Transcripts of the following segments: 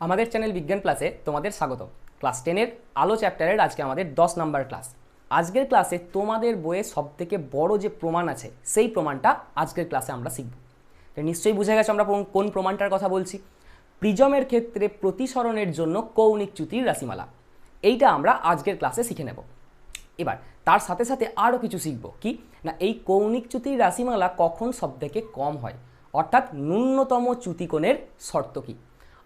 আমাদের চ্যানেল বিজ্ঞান প্লাসে তোমাদের স্বাগত। ক্লাস 10-এর আলো চ্যাপ্টারের আজকে আমাদের 10 নাম্বার ক্লাস। আজকের ক্লাসে তোমাদের বইয়ে সবথেকে বড় যে প্রমাণ আছে সেই প্রমাণটা আজকের ক্লাসে আমরা শিখব। তো নিশ্চয়ই বুঝে গেছো আমরা কোন প্রমাণটার কথা বলছি। প্রিজমের ক্ষেত্রে প্রতিসরণের জন্য কৌণিক চ্যুতির রাশিমালা, এইটা আমরা আজকের ক্লাসে শিখে নেব। এবার তার সাথে সাথে আরও কিছু শিখব কি না, এই কৌণিক চ্যুতির রাশিমালা কখন সবথেকে কম হয়, অর্থাৎ ন্যূনতম চ্যুতিকোণের শর্ত কী,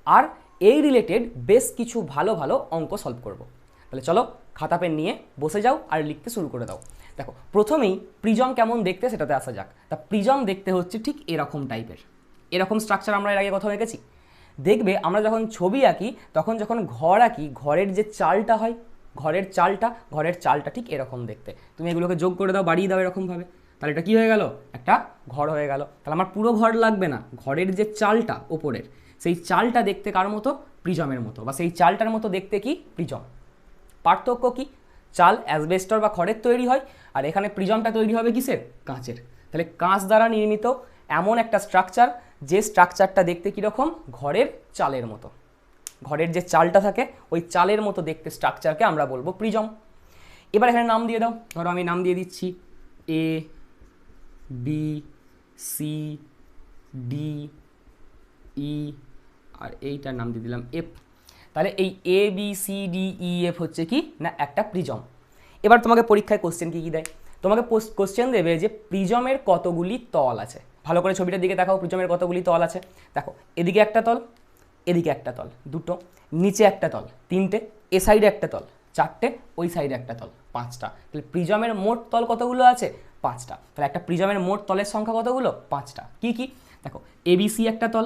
আর এই রিলেটেড বেশ কিছু ভালো ভালো অঙ্ক সলভ করব। তাহলে চলো খাতা পেন নিয়ে বসে যাও আর লিখতে শুরু করে দাও। দেখো প্রথমেই প্রিজম কেমন দেখতে সেটাতে আসা যাক। তা প্রিজম দেখতে হচ্ছে ঠিক এরকম টাইপের, এরকম স্ট্রাকচার আমরা এর আগে কোথাও এঁকেছি। দেখবে আমরা যখন ছবি আঁকি তখন যখন ঘর আঁকি, ঘরের যে চালটা হয়, ঘরের চালটা ঠিক এরকম দেখতে। তুমি এগুলোকে যোগ করে দাও, বাড়িয়ে দাও এরকমভাবে, তাহলে এটা কী হয়ে গেল, একটা ঘর হয়ে গেল। তাহলে আমার পুরো ঘর লাগবে না, ঘরের যে চালটা ওপরের সেই চালটা দেখতে কার মতো, প্রিজমের মতো, বা সেই চালটার মতো দেখতে কি প্রিজম। পার্থক্য কি, চাল অ্যাসবেস্টর বা খড়ের তৈরি হয়, আর এখানে প্রিজমটা তৈরি হবে কিসের, কাঁচের। তাহলে কাঁচ দ্বারা নির্মিত এমন একটা স্ট্রাকচার, যে স্ট্রাকচারটা দেখতে কীরকম, ঘরের চালের মতো। ঘরের যে চালটা থাকে ওই চালের মতো দেখতে স্ট্রাকচারকে আমরা বলবো প্রিজম। এবার এখানে নাম দিয়ে দাও। ধরো আমি নাম দিয়ে দিচ্ছি A B C D E, আর এইটার নাম দিয়ে দিলাম এফ। তাহলে এই A B C D E F হচ্ছে কি না একটা প্রিজম। এবার তোমাকে পরীক্ষায় কোশ্চেন কী কী দেয়, তোমাকে কোশ্চেন দেবে যে প্রিজমের কতগুলি তল আছে। ভালো করে ছবিটার দিকে দেখাও, প্রিজমের কতগুলি তল আছে। দেখো এদিকে একটা তল, এদিকে একটা তল দুটো, নিচে একটা তল তিনটে, এ সাইডে একটা তল চারটে, ওই সাইডে একটা তল পাঁচটা। তাহলে প্রিজমের মোট তল কতগুলো আছে, পাঁচটা। তাহলে একটা প্রিজমের মোট তলের সংখ্যা কতগুলো, পাঁচটা। কি কি দেখো, এবিসি একটা তল,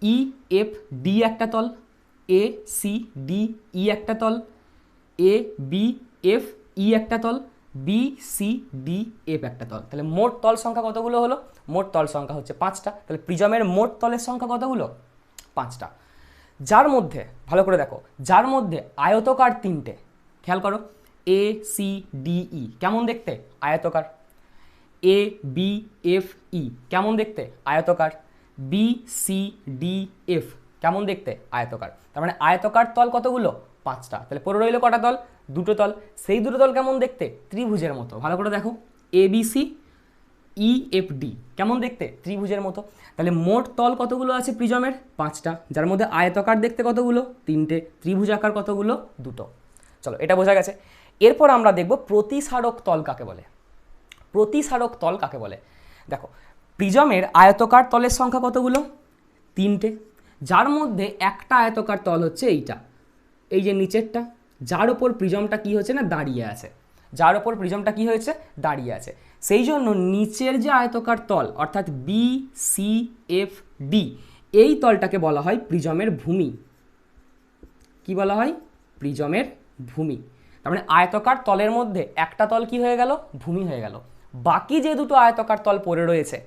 ই এফ ডি একটা তল, এ সি ডি ই একটা তল, এ বি এফ ই একটা তল, বি সি ডি এফ একটা তল। তাহলে মোট তল সংখ্যা কতগুলো হলো, মোট তল সংখ্যা হচ্ছে পাঁচটা। তাহলে প্রিজমের মোট তলের সংখ্যা কতগুলো, পাঁচটা। যার মধ্যে ভালো করে দেখো, যার মধ্যে আয়তকার তিনটে, খেয়াল করো, এ সি ডি ই কেমন দেখতে, আয়তকার। এ বি এফ ই কেমন দেখতে, আয়তকার। বি সি ডি এফ কেমন দেখতে, আয়তকার। তার মানে আয়তকার তল কতগুলো, পাঁচটা। তাহলে পড়ে রইল কটা তল, দুটো তল। সেই দুটো তল কেমন দেখতে, ত্রিভুজের মতো। ভালো করে দেখো, A B C E F D কেমন দেখতে, ত্রিভুজের মতো। তাহলে মোট তল কতগুলো আছে প্রিজমের, পাঁচটা, যার মধ্যে আয়তকার দেখতে কতগুলো, তিনটে, ত্রিভুজাকার কতগুলো, দুটো। চলো এটা বোঝা গেছে। এরপর আমরা দেখব প্রতিসারক তল কাকে বলে। প্রতিসারক তল কাকে বলে, দেখো প্রিজমের আয়তকার তলের সংখ্যা কতগুলো, তিনটে, যার মধ্যে একটা আয়তকার তল হচ্ছে এইটা, এই যে নিচেরটা, যার ওপর প্রিজমটা কি হচ্ছে না দাঁড়িয়ে আছে, যার ওপর প্রিজমটা কি হয়েছে, দাঁড়িয়ে আছে। সেই জন্য নিচের যে আয়তকার তল অর্থাৎ বি সি এফ ডি, এই তলটাকে বলা হয় প্রিজমের ভূমি। কি বলা হয়, প্রিজমের ভূমি। তার মানে আয়তকার তলের মধ্যে একটা তল কি হয়ে গেল, ভূমি হয়ে গেল। বাকি যে দুটো আয়তকার তল পড়ে রয়েছে,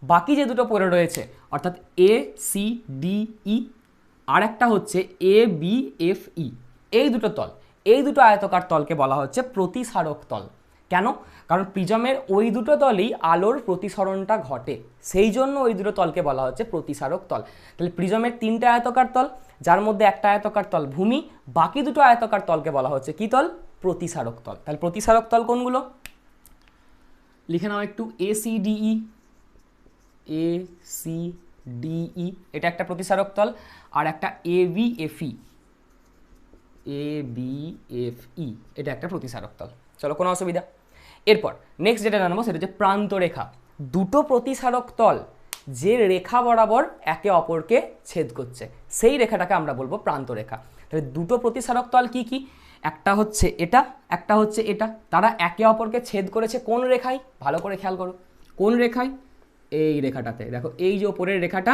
বাকি যে দুটো পড়ে রয়েছে অর্থাৎ এ সি ডি ই, আর একটা হচ্ছে এ বি এফ ই, এই দুটো তল, এই দুটো আয়তকার তলকে বলা হচ্ছে প্রতিসারক তল। কেন, কারণ প্রিজমের ওই দুটো তলেই আলোর প্রতিসরণটা ঘটে, সেই জন্য ওই দুটো তলকে বলা হচ্ছে প্রতিসারক তল। তাহলে প্রিজমের তিনটে আয়তকার তল, যার মধ্যে একটা আয়তকার তল ভূমি, বাকি দুটো আয়তকার তলকে বলা হচ্ছে কি তল, প্রতিসারক তল। তাহলে প্রতিসারক তল কোনগুলো লিখে নাও একটু, A C D E, A C D E এটা একটা প্রতিসারক তল, আর একটা A B F E, A B F E এটা একটা প্রতিসারক তল। চলো কোনো অসুবিধা। এরপর নেক্সট যেটা জানবো সেটা হচ্ছে প্রান্তরেখা। দুটো প্রতিসারক তল যে রেখা বরাবর একে অপরকে ছেদ করছে সেই রেখাটাকে আমরা বলবো প্রান্তরেখা। তাহলে দুটো প্রতিসারক তল কি কি, একটা হচ্ছে এটা, একটা হচ্ছে এটা, তারা একে অপরকে ছেদ করেছে কোন রেখায়, ভালো করে খেয়াল করো, কোন রেখায়, এই রেখাটাতে। দেখো এই যে ওপরের রেখাটা,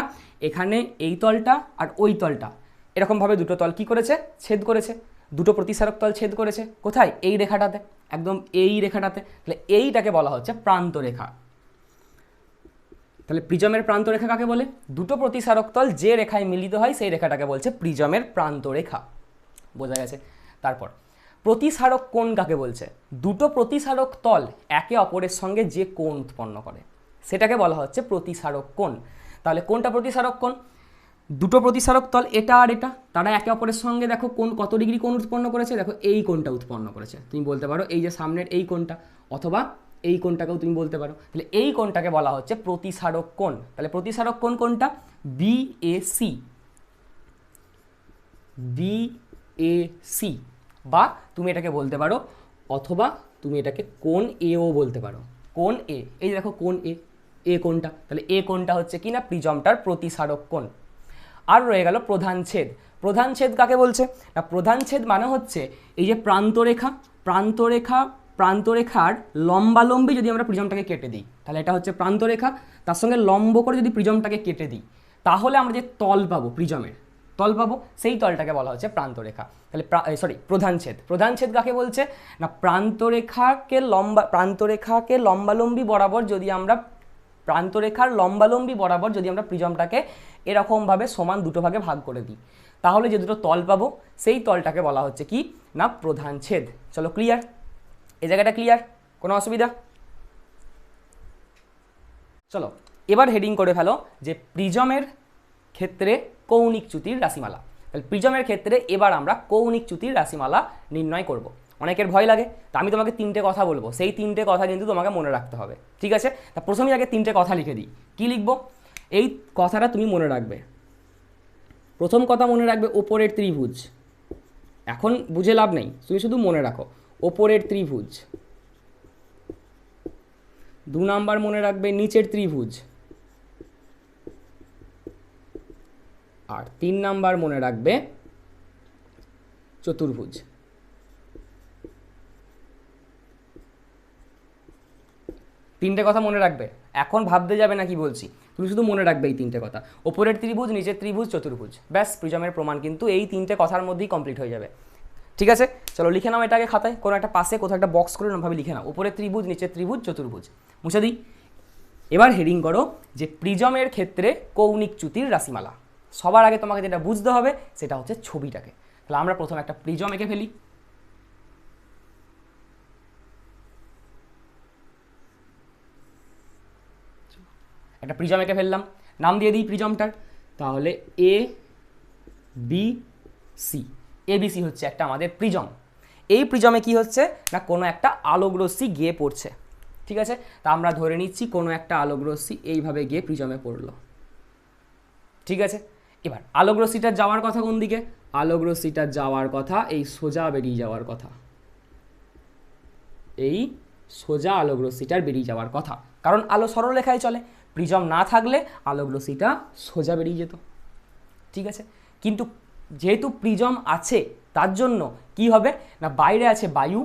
এখানে এই তলটা আর ওই তলটা এরকমভাবে দুটো তল কি করেছে, ছেদ করেছে। দুটো প্রতিসারক তল ছেদ করেছে কোথায়, এই রেখাটাতে, একদম এই রেখাটাতে। তাহলে এইটাকে বলা হচ্ছে প্রান্তরেখা। তাহলে প্রিজমের প্রান্তরেখা কাকে বলে, দুটো প্রতিসারক তল যে রেখায় মিলিত হয় সেই রেখাটাকে বলছে প্রিজমের প্রান্তরেখা। বোঝা গেছে। তারপর প্রতিসারক কোণ কাকে বলছে, দুটো প্রতিসারক তল একে অপরের সঙ্গে যে কোণ উৎপন্ন করে সেটাকে বলা হচ্ছে প্রতিসারক কোণ। তাহলে কোনটা প্রতিসারক কোণ, দুটো প্রতিসারক তল এটা আর এটা, তারা একে অপরের সঙ্গে দেখো কোন কত ডিগ্রি কোণ উৎপন্ন করেছে, দেখো এই কোণটা উৎপন্ন করেছে। তুমি বলতে পারো এই যে সামনের এই কোণটা, অথবা এই কোণটাকেও তুমি বলতে পারো। তাহলে এই কোণটাকে বলা হচ্ছে প্রতিসারক কোণ। তাহলে প্রতিসারক কোণ কোনটা? বিএসি, বিএসি, বা তুমি এটাকে বলতে পারো, অথবা তুমি এটাকে কোণ এও বলতে পারো, কোণ এ। এই দেখো কোণ এ, এ কোণটা, তাহলে এ কোণটা হচ্ছে কি না প্রিজমটার প্রতিসারক কোণ। আর রয়ে গেল প্রধান ছেদ। প্রধান ছেদ কাকে বলছে না? প্রধান ছেদ মানে হচ্ছে এই যে প্রান্তরেখা, প্রান্তরেখার লম্বালম্বি যদি আমরা প্রিজমটাকে কেটে দিই, তাহলে এটা হচ্ছে প্রান্তরেখা, তার সঙ্গে লম্ব করে যদি প্রিজমটাকে কেটে দিই, তাহলে আমরা যে তল পাবো, প্রিজমের তল পাবো, সেই তলটাকে বলা হচ্ছে প্রান্তরেখা। তাহলে প্রধান ছেদ। প্রধান ছেদ কাকে বলছে না? প্রান্তরেখাকে লম্বালম্বি বরাবর যদি আমরা প্রান্তরেখার লম্বালম্বি বরাবর যদি আমরা প্রিজমটাকে এরকমভাবে সমান দুটো ভাগে ভাগ করে দিই, তাহলে যে দুটো তল পাবো সেই তলটাকে বলা হচ্ছে কি না প্রধান ছেদ। চলো ক্লিয়ার, এই জায়গাটা ক্লিয়ার, কোনো অসুবিধা? চলো এবার হেডিং করে ফেলো যে প্রিজমের ক্ষেত্রে কৌণিক চ্যুতির রাশিমালা। তাহলে প্রিজমের ক্ষেত্রে এবার আমরা কৌণিক চ্যুতির রাশিমালা নির্ণয় করব। অনেকের ভয় লাগে, তা আমি তোমাকে তিনটে কথা বলবো, সেই তিনটে কথা কিন্তু তোমাকে মনে রাখতে হবে, ঠিক আছে? তা প্রথমেই আগে তিনটে কথা লিখে দিই। কি লিখবো? এই কথাটা তুমি মনে রাখবে। প্রথম কথা মনে রাখবে ওপরের ত্রিভুজ। এখন বুঝে লাভ নেই, তুমি শুধু মনে রাখো ওপরের ত্রিভুজ। 2 নাম্বার মনে রাখবে নিচের ত্রিভুজ। আর 3 নাম্বার মনে রাখবে চতুর্ভুজ। তিনটে কথা মনে রাখবে, এখন ভাবতে যাবে না কি বলছি, তুমি শুধু মনে রাখবে এই তিনটে কথা, ওপরের ত্রিভুজ, নিচের ত্রিভুজ, চতুর্ভুজ। ব্যাস, প্রিজমের প্রমাণ কিন্তু এই তিনটে কথার মধ্যেই কমপ্লিট হয়ে যাবে। ঠিক আছে, চলো লিখে নাও এটাকে খাতায়, কোনো একটা পাশে কোথাও একটা বক্স করে ভাবে লিখে নাও, ওপরের ত্রিভুজ, নিচের ত্রিভুজ, চতুর্ভুজ। মুছে দিই। এবার হেডিং করো যে প্রিজমের ক্ষেত্রে কৌণিক চ্যুতির রাশিমালা। সবার আগে তোমাকে যেটা বুঝতে হবে সেটা হচ্ছে ছবিটাকে। তাহলে আমরা প্রথমে একটা প্রিজম এঁকে ফেলি। একটা প্রিজম এঁকে ফেললাম, নাম দিয়ে দিই প্রিজমটার। তাহলে এ বি সি, এবিসি হচ্ছে একটা আমাদের প্রিজম। এই প্রিজমে কি হচ্ছে না কোনো একটা আলোক রশ্মি গিয়ে পড়ছে, ঠিক আছে? তা আমরা ধরে নিচ্ছি কোনো একটা আলোক রশ্মি এইভাবে গিয়ে প্রিজমে পড়লো, ঠিক আছে? এবার আলোক রশ্মিটার যাওয়ার কথা কোন দিকে? আলোক রশ্মিটার যাওয়ার কথা এই সোজা বেরিয়ে যাওয়ার কথা, এই সোজা আলোক রশ্মিটার বেরিয়ে যাওয়ার কথা, কারণ আলো সরলরেখায় চলে। প্রিজম না থাকলে আলোক রশ্মিটা সোজা বেরিয়ে যেত, ঠিক আছে? কিন্তু যেহেতু প্রিজম আছে তার জন্য কি হবে না বাইরে আছে বায়ু,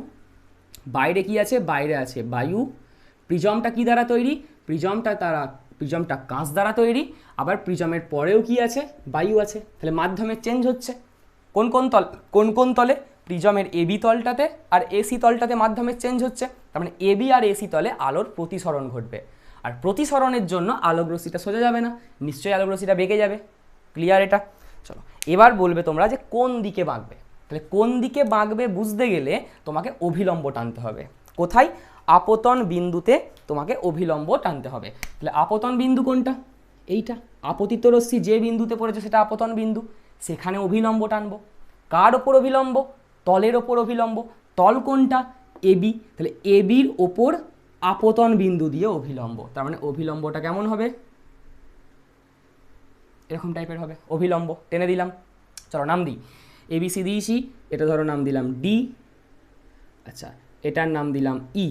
বাইরে কি আছে? বাইরে আছে বায়ু। প্রিজমটা কি দ্বারা তৈরি? প্রিজমটা কাঁচ দ্বারা তৈরি। আবার প্রিজমের পরেও কি আছে? বায়ু আছে। তাহলে মাধ্যমে চেঞ্জ হচ্ছে কোন কোন তলে? প্রিজমের এবি তলটাতে আর এসি তলটাতে মাধ্যমে চেঞ্জ হচ্ছে। তার মানে এবি আর এসি তলে আলোর প্রতিসরণ ঘটবে, আর প্রতিসরণের জন্য আলোক রশ্মিটা সোজা যাবে না, নিশ্চয়ই আলোক রশ্মিটা বেঁকে যাবে। ক্লিয়ার এটা? চলো এবার বলবে তোমরা যে কোন দিকে বাঁকবে। তাহলে কোন দিকে বাঁকবে বুঝতে গেলে তোমাকে অভিলম্ব টানতে হবে। কোথায়? আপতন বিন্দুতে তোমাকে অভিলম্ব টানতে হবে। তাহলে আপতন বিন্দু কোনটা? এইটা। আপতিত রশ্মি যে বিন্দুতে পড়েছে সেটা আপতন বিন্দু, সেখানে অভিলম্ব টানবো। কার ওপর অভিলম্ব? তলের ওপর অভিলম্ব। তল কোনটা? এবি। তাহলে এবির ওপর আপতন বিন্দু দিয়ে অভিলম্ব। তার মানে অভিলম্বটা কেমন হবে? এরকম টাইপের হবে অভিলম্ব। টেনে দিলাম। চলো নাম দিই। এবিসি দিয়েছি, এটা ধরো নাম দিলাম ডি। আচ্ছা, এটার নাম দিলাম ই।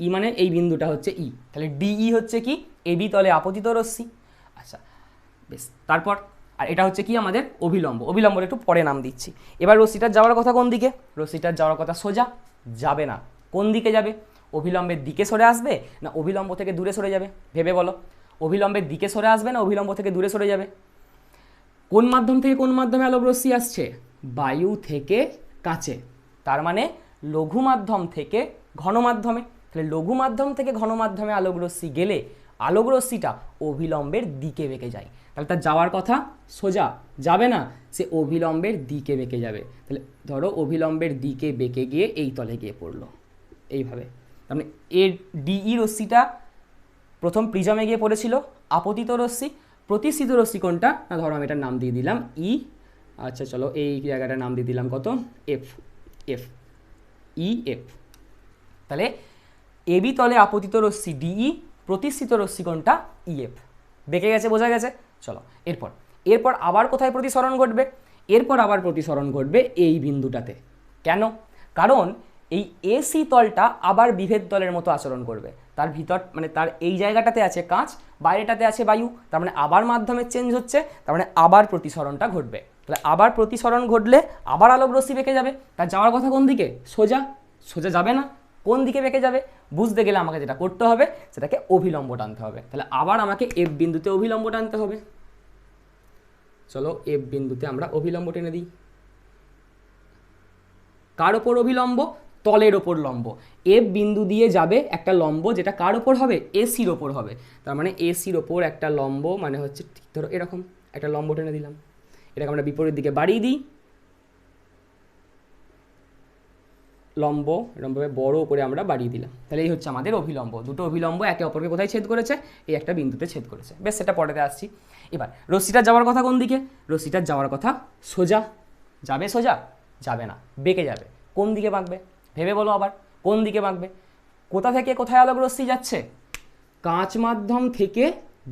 ই মানে এই বিন্দুটা হচ্ছে ই। তাহলে ডিই হচ্ছে কি? এবি তলে আপতিত রশ্মি। আচ্ছা বেশ, তারপর আর এটা হচ্ছে কি আমাদের অভিলম্ব। অভিলম্বর একটু পরে নাম দিচ্ছি। এবার রশ্মিটার যাওয়ার কথা কোন দিকে? রশ্মিটার যাওয়ার কথা সোজা যাবে না। কোন দিকে যাবে? অভিলম্বের দিকে সরে আসবে না অভিলম্ব থেকে দূরে সরে যাবে? ভেবে বলো। অভিলম্বের দিকে সরে আসবে না অভিলম্ব থেকে দূরে সরে যাবে? কোন মাধ্যম থেকে কোন মাধ্যমে আলোক রশ্মি আসছে? বায়ু থেকে কাছে। তার মানে লঘু মাধ্যম থেকে ঘন মাধ্যমে। তাহলে লঘু মাধ্যম থেকে ঘন মাধ্যমে আলোক রশ্মি গেলে আলোক রশ্মিটা অভিলম্বের দিকে বেঁকে যায়। তাহলে তার যাওয়ার কথা সোজা যাবে না, সে অভিলম্বের দিকে বেঁকে যাবে। তাহলে ধরো অভিলম্বের দিকে বেঁকে গিয়ে এই তলে গিয়ে পড়লো এইভাবে। তার মানে এর ডিই রশ্মিটা প্রথম প্রিজমে গিয়ে পড়েছিল আপতিত রশ্মি, প্রতিষ্ঠিত রশ্মি কোনটা, না ধরো আমি এটার নাম দিয়ে দিলাম ই, আচ্ছা চলো এই জায়গাটার নাম দিয়ে দিলাম কত, এফ, এফ, ই এফ। তাহলে এবি তলে আপতিত রশ্মি ডিই, প্রতিষ্ঠিত রশ্মি কোনটা, ইএফ। বেঁকে গেছে, বোঝা গেছে। চলো এরপর আবার কোথায় প্রতিসরণ ঘটবে, এরপর আবার প্রতিসরণ ঘটবে এই বিন্দুটাতে। কেন, কারণ এই এসি তলটা আবার বিভেদ তলের মতো আচরণ করবে। তার ভিতর মানে তার এই জায়গাটাতে আছে কাঁচ, বাইরেটাতে আছে বায়ু, তার মানে আবার মাধ্যমের চেঞ্জ হচ্ছে, তার মানে আবার প্রতিসরণটা ঘটবে। তাহলে আবার প্রতিসরণ ঘটলে আবার আলোক রশ্মি বেঁকে যাবে। তার যাওয়ার কথা কোন দিকে, সোজা, সোজা যাবে না, কোন দিকে বেঁকে যাবে বুঝতে গেলে আমাকে যেটা করতে হবে সেটাকে অভিলম্ব টানতে হবে। তাহলে আবার আমাকে এফ বিন্দুতে অভিলম্ব টানতে হবে। চলো এফ বিন্দুতে আমরা অভিলম্ব টেনে দিই। কার ওপর অভিলম্ব, তলের ওপর লম্ব। এফ বিন্দু দিয়ে যাবে একটা লম্ব, যেটা কার ওপর হবে, এসির ওপর হবে। তার মানে এসির ওপর একটা লম্ব মানে হচ্ছে ধরো এরকম একটা লম্ব টেনে দিলাম, এটাকে আমরা বিপরীত দিকে বাড়িয়ে দিই, লম্ব এরকমভাবে বড় করে আমরা বাড়িয়ে দিলাম। তাহলে এই হচ্ছে আমাদের অভিলম্ব। দুটো অভিলম্ব একে অপরকে কোথায় ছেদ করেছে, এই একটা বিন্দুতে ছেদ করেছে। বেশ, সেটা পরেতে আসছি। এবার রশ্মিটার যাওয়ার কথা কোন দিকে, রশ্মিটার যাওয়ার কথা সোজা, যাবে সোজা, যাবে না, বেঁকে যাবে। কোন দিকে বাঁকবে ভেবে বলো আবার, কোন দিকে বাঁকবে, কোথা থেকে কোথায় আলোক রশ্মি যাচ্ছে, কাঁচ মাধ্যম থেকে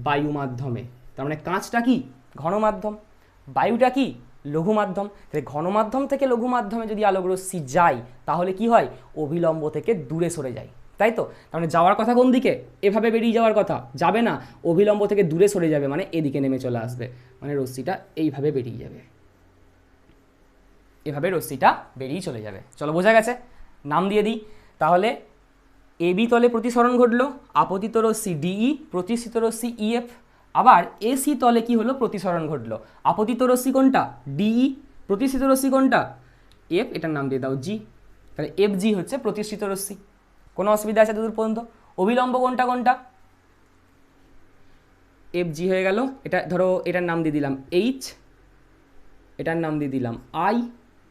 বায়ু মাধ্যমে। তার মানে কাঁচটা কি, ঘন মাধ্যম, বায়ুটা কি, লঘু মাধ্যম। তাহলে ঘন মাধ্যম থেকে লঘু মাধ্যমে যদি আলোক রশ্মি যায় তাহলে কি হয়, অভিলম্ব থেকে দূরে সরে যায়, তাই তো। তার মানে যাওয়ার কথা কোন দিকে, এভাবে বেরিয়ে যাওয়ার কথা, যাবে না, অভিলম্ব থেকে দূরে সরে যাবে, মানে এদিকে নেমে চলে আসবে, মানে রশ্মিটা এইভাবে বেরিয়ে যাবে, এভাবে রশ্মিটা বেরিয়ে চলে যাবে। চলো বোঝা গেছে, নাম দিয়ে দিই তাহলে। এবি তলে প্রতিসরণ ঘটলো, আপতিত রশ্মি ডিই, প্রতিষ্ঠিত রশ্মি ইএফ। আবার এসি তলে কি হলো, প্রতিসরণ ঘটলো, আপতিত রশ্মি কোনটা, ডিই, প্রতিষ্ঠিত রশ্মি কোনটা, এফ, এটার নাম দিয়ে দাও জি। তাহলে এফ জি হচ্ছে প্রতিষ্ঠিত রশ্মি। কোনো অসুবিধা আছে দূর পর্যন্ত, অবিলম্ব কোনটা কোনটা, এফ জি হয়ে গেল। এটা ধরো এটার নাম দিয়ে দিলাম এইচ, এটার নাম দিয়ে দিলাম আই,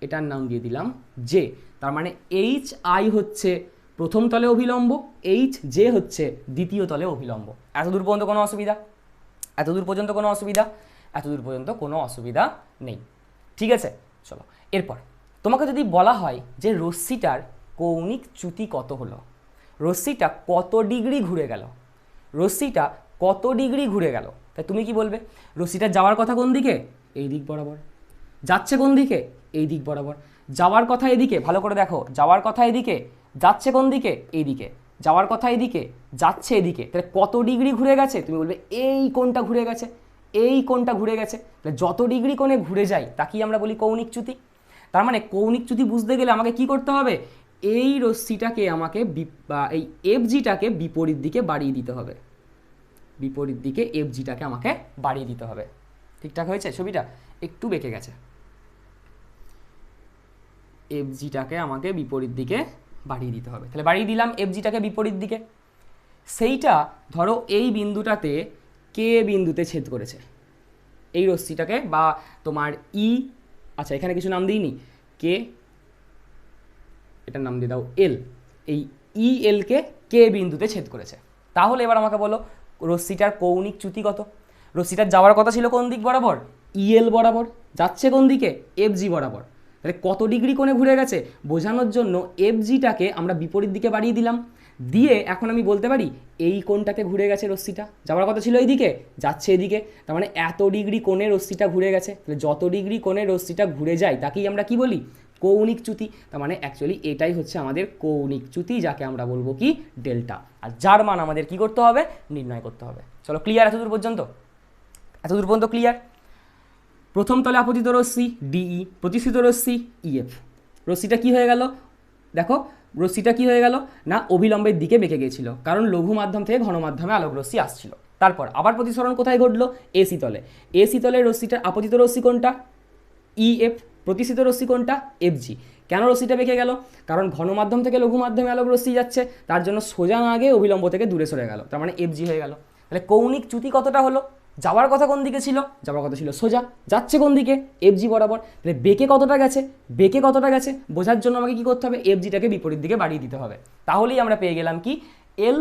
এটার নাম দিয়ে দিলাম জে। তার মানে এইচ আই হচ্ছে প্রথম তলে অভিলম্ব, এইচ জে হচ্ছে দ্বিতীয় তলে অভিলম্ব। এতদূর পর্যন্ত কোনো অসুবিধা, এতদূর পর্যন্ত কোনো অসুবিধা, এতদূর পর্যন্ত কোনো অসুবিধা নেই, ঠিক আছে। চলো এরপর তোমাকে যদি বলা হয় যে রশ্মিটার কৌণিক চ্যুতি কত হলো, রশ্মিটা কত ডিগ্রি ঘুরে গেল, রশ্মিটা কত ডিগ্রি ঘুরে গেল, তাই তুমি কি বলবে, রশ্মিটার যাওয়ার কথা কোন দিকে, এই দিক বরাবর, যাচ্ছে কোন দিকে, এই দিক বরাবর, যাওয়ার কথা এদিকে, ভালো করে দেখো, যাওয়ার কথা এদিকে, যাচ্ছে কোন দিকে, এইদিকে, যাওয়ার কথা এদিকে, যাচ্ছে এদিকে। তাহলে কত ডিগ্রি ঘুরে গেছে, তুমি বলবে এই কোণটা ঘুরে গেছে, এই কোণটা ঘুরে গেছে। তাহলে যত ডিগ্রি কোণে ঘুরে যায় তাকেই আমরা বলি কৌণিক চ্যুতি। তার মানে কৌণিক চ্যুতি বুঝতে গেলে আমাকে কি করতে হবে, এই রশ্মিটাকে আমাকে এই এফজিটাকে বিপরীত দিকে বাড়িয়ে দিতে হবে, বিপরীত দিকে এফজিটাকে আমাকে বাড়িয়ে দিতে হবে। ঠিকঠাক হয়েছে, ছবিটা একটু বেঁকে গেছে, এফজিটাকে আমাকে বিপরীত দিকে বাড়িয়ে দিতে হবে। তাহলে বাড়িয়ে দিলাম এফজিটাকে বিপরীত দিকে। সেইটা ধরো এই বিন্দুটাতে কে বিন্দুতে ছেদ করেছে, এই রশ্মিটাকে, বা তোমার ই, আচ্ছা এখানে কিছু নাম দিইনি, কে, এটার নাম দিয়ে দাও এল, এই ই এলকে কে বিন্দুতে ছেদ করেছে। তাহলে এবার আমাকে বলো রশ্মিটার কৌণিক চ্যুতি কত। রশ্মিটার যাওয়ার কথা ছিল কোন দিক বরাবর, ইএল বরাবর, যাচ্ছে কোন দিকে, এফজি বরাবর। তাহলে কত ডিগ্রি কোণে ঘুরে গেছে বোঝানোর জন্য এফজিটাকে আমরা বিপরীত দিকে বাড়িয়ে দিলাম, দিয়ে এখন আমি বলতে পারি এই কোণটাতে ঘুরে গেছে রশ্মিটা, যাওয়ার কথা ছিল এইদিকে, যাচ্ছে এদিকে। তার মানে এত ডিগ্রি কোণে রশ্মিটা ঘুরে গেছে। তাহলে যত ডিগ্রি কোণে রশ্মিটা ঘুরে যায় তাকেই আমরা কি বলি, কৌণিক চ্যুতি। তার মানে অ্যাকচুয়ালি এটাই হচ্ছে আমাদের কৌণিক চ্যুতি, যাকে আমরা বলবো কি ডেল্টা, আর যার মান আমাদের কি করতে হবে, নির্ণয় করতে হবে। চলো ক্লিয়ার এতদূর পর্যন্ত, এতদূর পর্যন্ত ক্লিয়ার। প্রথম তলে আপতিত রশ্মি ডিই, প্রতিষ্ঠিত রশ্মি ইএফ। রশ্মিটা কি হয়ে গেল দেখো, রশ্মিটা কি হয়ে গেল না অভিলম্বের দিকে বেঁকে গিয়েছিল, কারণ লঘু মাধ্যম থেকে ঘন মাধ্যমে আলোক রশ্মি আসছিল। তারপর আবার প্রতিসরণ কোথায় ঘটলো, এসি তলে। এসি তলে রশ্মিটার আপতিত রশ্মি কোনটা, ইএফ, প্রতিষ্ঠিত রশ্মি কোনটা, এফজি। কেন রশ্মিটা বেঁকে গেল, কারণ ঘন মাধ্যম থেকে লঘু মাধ্যমে আলোক রশ্মি যাচ্ছে, তার জন্য সোজা না গিয়ে অভিলম্ব থেকে দূরে সরে গেল, তার মানে এফজি হয়ে গেল। তাহলে কৌণিক চ্যুতি কতটা হলো, যাওয়ার কথা কোন দিকে ছিল, যাওয়ার কথা ছিল সোজা, যাচ্ছে কোন দিকে, এফজি বরাবর। তাহলে বেঁকে কতটা গেছে, বেঁকে কতটা গেছে বোঝার জন্য আমাকে কি করতে হবে, এফজিটাকে বিপরীত দিকে বাড়িয়ে দিতে হবে। তাহলেই আমরা পেয়ে গেলাম কি এল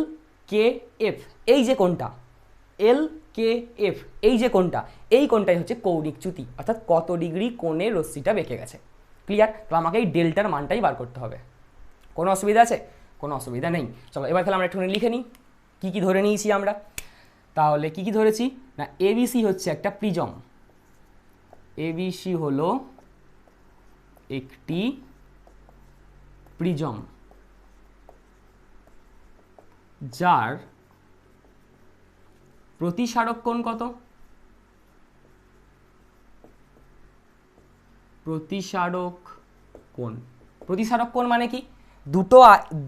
কে এফ, এই যে কোনটা এল কে এফ, এই যে কোণটা, এই কোণটাই হচ্ছে কৌণিক চ্যুতি, অর্থাৎ কত ডিগ্রি কোণে রশ্মিটা বেঁকে গেছে। ক্লিয়ার? তো আমাকে এই ডেল্টার মানটাই বার করতে হবে। কোনো অসুবিধা আছে? কোনো অসুবিধা নেই। চলো এবার তাহলে আমরা একটুখানি লিখে নিই কী কী ধরে নিয়েছি আমরা। তাহলে কী কী ধরেছি না, এবিসি হচ্ছে একটা প্রিজম। এবিসি হলো একটি প্রিজম যার প্রতিসারক কোণ কত? প্রতিসারক কোণ, প্রতিসারক কোণ মানে কি?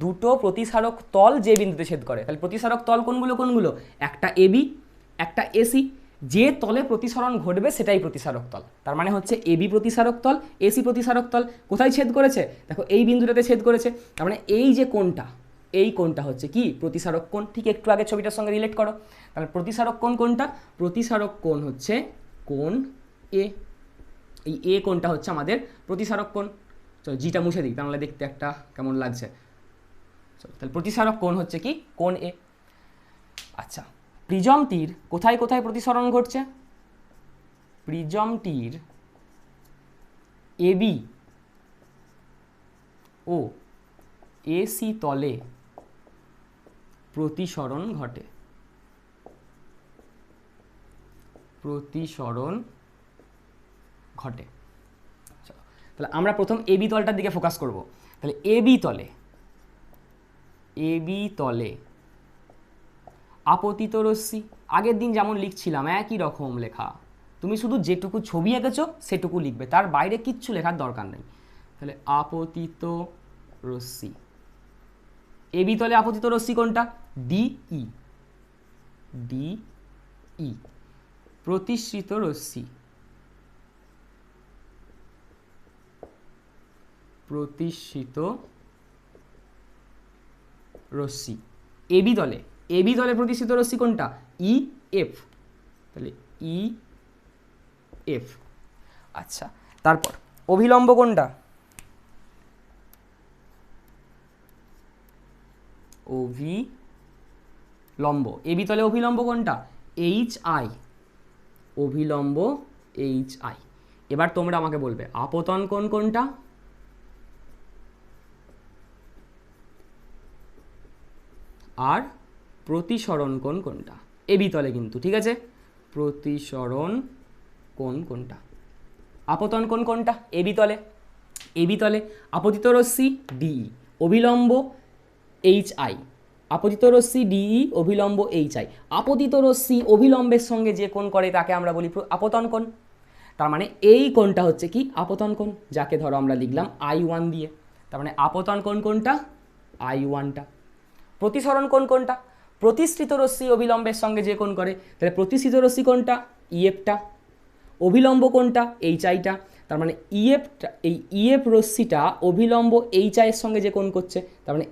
দুটো প্রতিসারক তল যে বিন্দুতে ছেদ করে। তাহলে প্রতিসারক তল কোনগুলো কোনগুলো? একটা এবি, একটা এসি। যে তলে প্রতিসরণ ঘটবে সেটাই প্রতিসারক তল। তার মানে হচ্ছে এবি প্রতিসারক তল, এসি প্রতিসারক তল। কোথায় ছেদ করেছে? দেখো এই বিন্দুটাতে ছেদ করেছে। তার মানে এই যে কোণটা, এই কোণটা হচ্ছে কি? প্রতিসারক কোণ। ঠিক একটু আগে ছবিটার সঙ্গে রিলেট করো। তাহলে প্রতিসারক কোণ কোনটা? প্রতিসারক কোণ হচ্ছে কোণ এ। এই এ কোণটা হচ্ছে আমাদের প্রতিসারক কোণ। চলো জিটা মুছে দিই, তাহলে দেখতে একটা কেমন লাগছে। চলো তাহলে প্রতিসারক কোণ হচ্ছে কি? কোণ এ। আচ্ছা, প্রিজমটির কোথায় কোথায় প্রতিসরণ ঘটছে? প্রিজমটির এবি ও এসি তলে প্রতিসরণ ঘটে। প্রতিসরণ ঘটে। তাহলে আমরা প্রথম এবি তলটার দিকে ফোকাস করব। তাহলে এবি তলে আপতিত রশ্মি, আগের দিন যেমন লিখছিলাম একই রকম লেখা, তুমি শুধু যেটুকু ছবি এঁকেছো সেটুকু লিখবে, তার বাইরে কিচ্ছু লেখার দরকার নেই। তাহলে আপতিত রশ্মি, এবি তলে আপতিত রশ্মি কোনটা? ডিই। ডিই। প্রতিসৃত রশ্মি, প্রতিসৃত রশ্মি এবি তলে প্রতিসৃত রশ্মি কোনটা? E F. তাহলে ই এফ। আচ্ছা, তারপর অভিলম্ব কোনটা? অভিলম্ব, এবি তলে অভিলম্ব কোনটা? H I. অভিলম্ব এইচ আই। এবার তোমরা আমাকে বলবে আপতন কোণ কোনটা? আর প্রতিসরণ কোণ কোনটা? এবি তলে কিন্তু, ঠিক আছে? প্রতিসরণ কোণ কোনটা? আপতন কোণ কোনটা? এবি তলে আপতিত রশ্মি ডিই, অভিলম্ব এইচ আই। আপতিত রশ্মি ডিই, অভিলম্ব এইচ আই। আপতিত রশ্মি অভিলম্বের সঙ্গে যে কোণ করে তাকে আমরা বলি আপতন কোণ। তার মানে এই কোণটা হচ্ছে কি? আপতন কোণ, যাকে ধরো আমরা লিখলাম I1 দিয়ে। তার মানে আপতন কোণ কোনটা? I1টা। প্রতিসরণ কোণ কোনটা? প্রতিসৃত রশ্মি অভিলম্বের সঙ্গে যে কোণ করে, তাহলে প্রতিসৃত রশ্মি কোনটা? ইএফটা। অভিলম্ব কোনটা? এইচ আইটা। তার মানে ইএফটা, এই ইএফ রশ্মিটা অভিলম্ব এইচ আই এর সঙ্গে যে কোণ করছে, তার মানে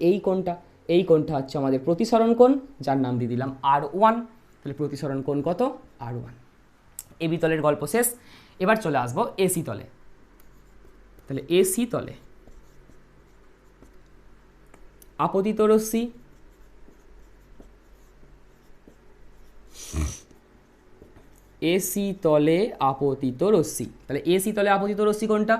এই কোণটা হচ্ছে আমাদের প্রতিসরণ কোণ, যার নাম দিয়ে দিলাম R1। তাহলে প্রতিসরণ কোণ কত? R1। এবি তলের গল্প শেষ। এবার চলে আসবো এসি তলে। তাহলে এসি তলে আপতিত রশ্মি, এসি তলে আপতিত রশ্মি। তাহলে এসি তলে আপতিত রশ্মি কোনটা?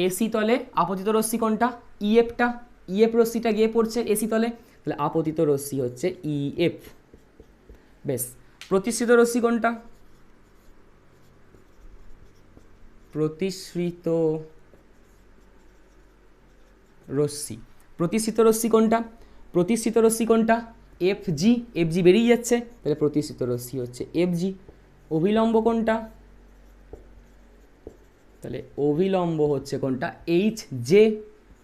এসি তলে আপতিত রশ্মি কোনটা? ইএফটা। ইএফ রশ্মিটা গিয়ে পড়ছে এসি তলে, তাহলে আপতিত রশ্মি হচ্ছে ইএফ। বেশ, প্রতিসৃত রশ্মি কোনটা? প্রতিসৃত রশ্মি। প্রতিসৃত রশ্মি কোনটা? প্রতিসৃত রশ্মি কোনটা? এফজি। এফজি বেরিয়ে যাচ্ছে, তাহলে প্রতিসৃত রশ্মি হচ্ছে এফজি। অভিলম্ব কোনটা? তাহলে অভিলম্ব হচ্ছে কোনটা? H J.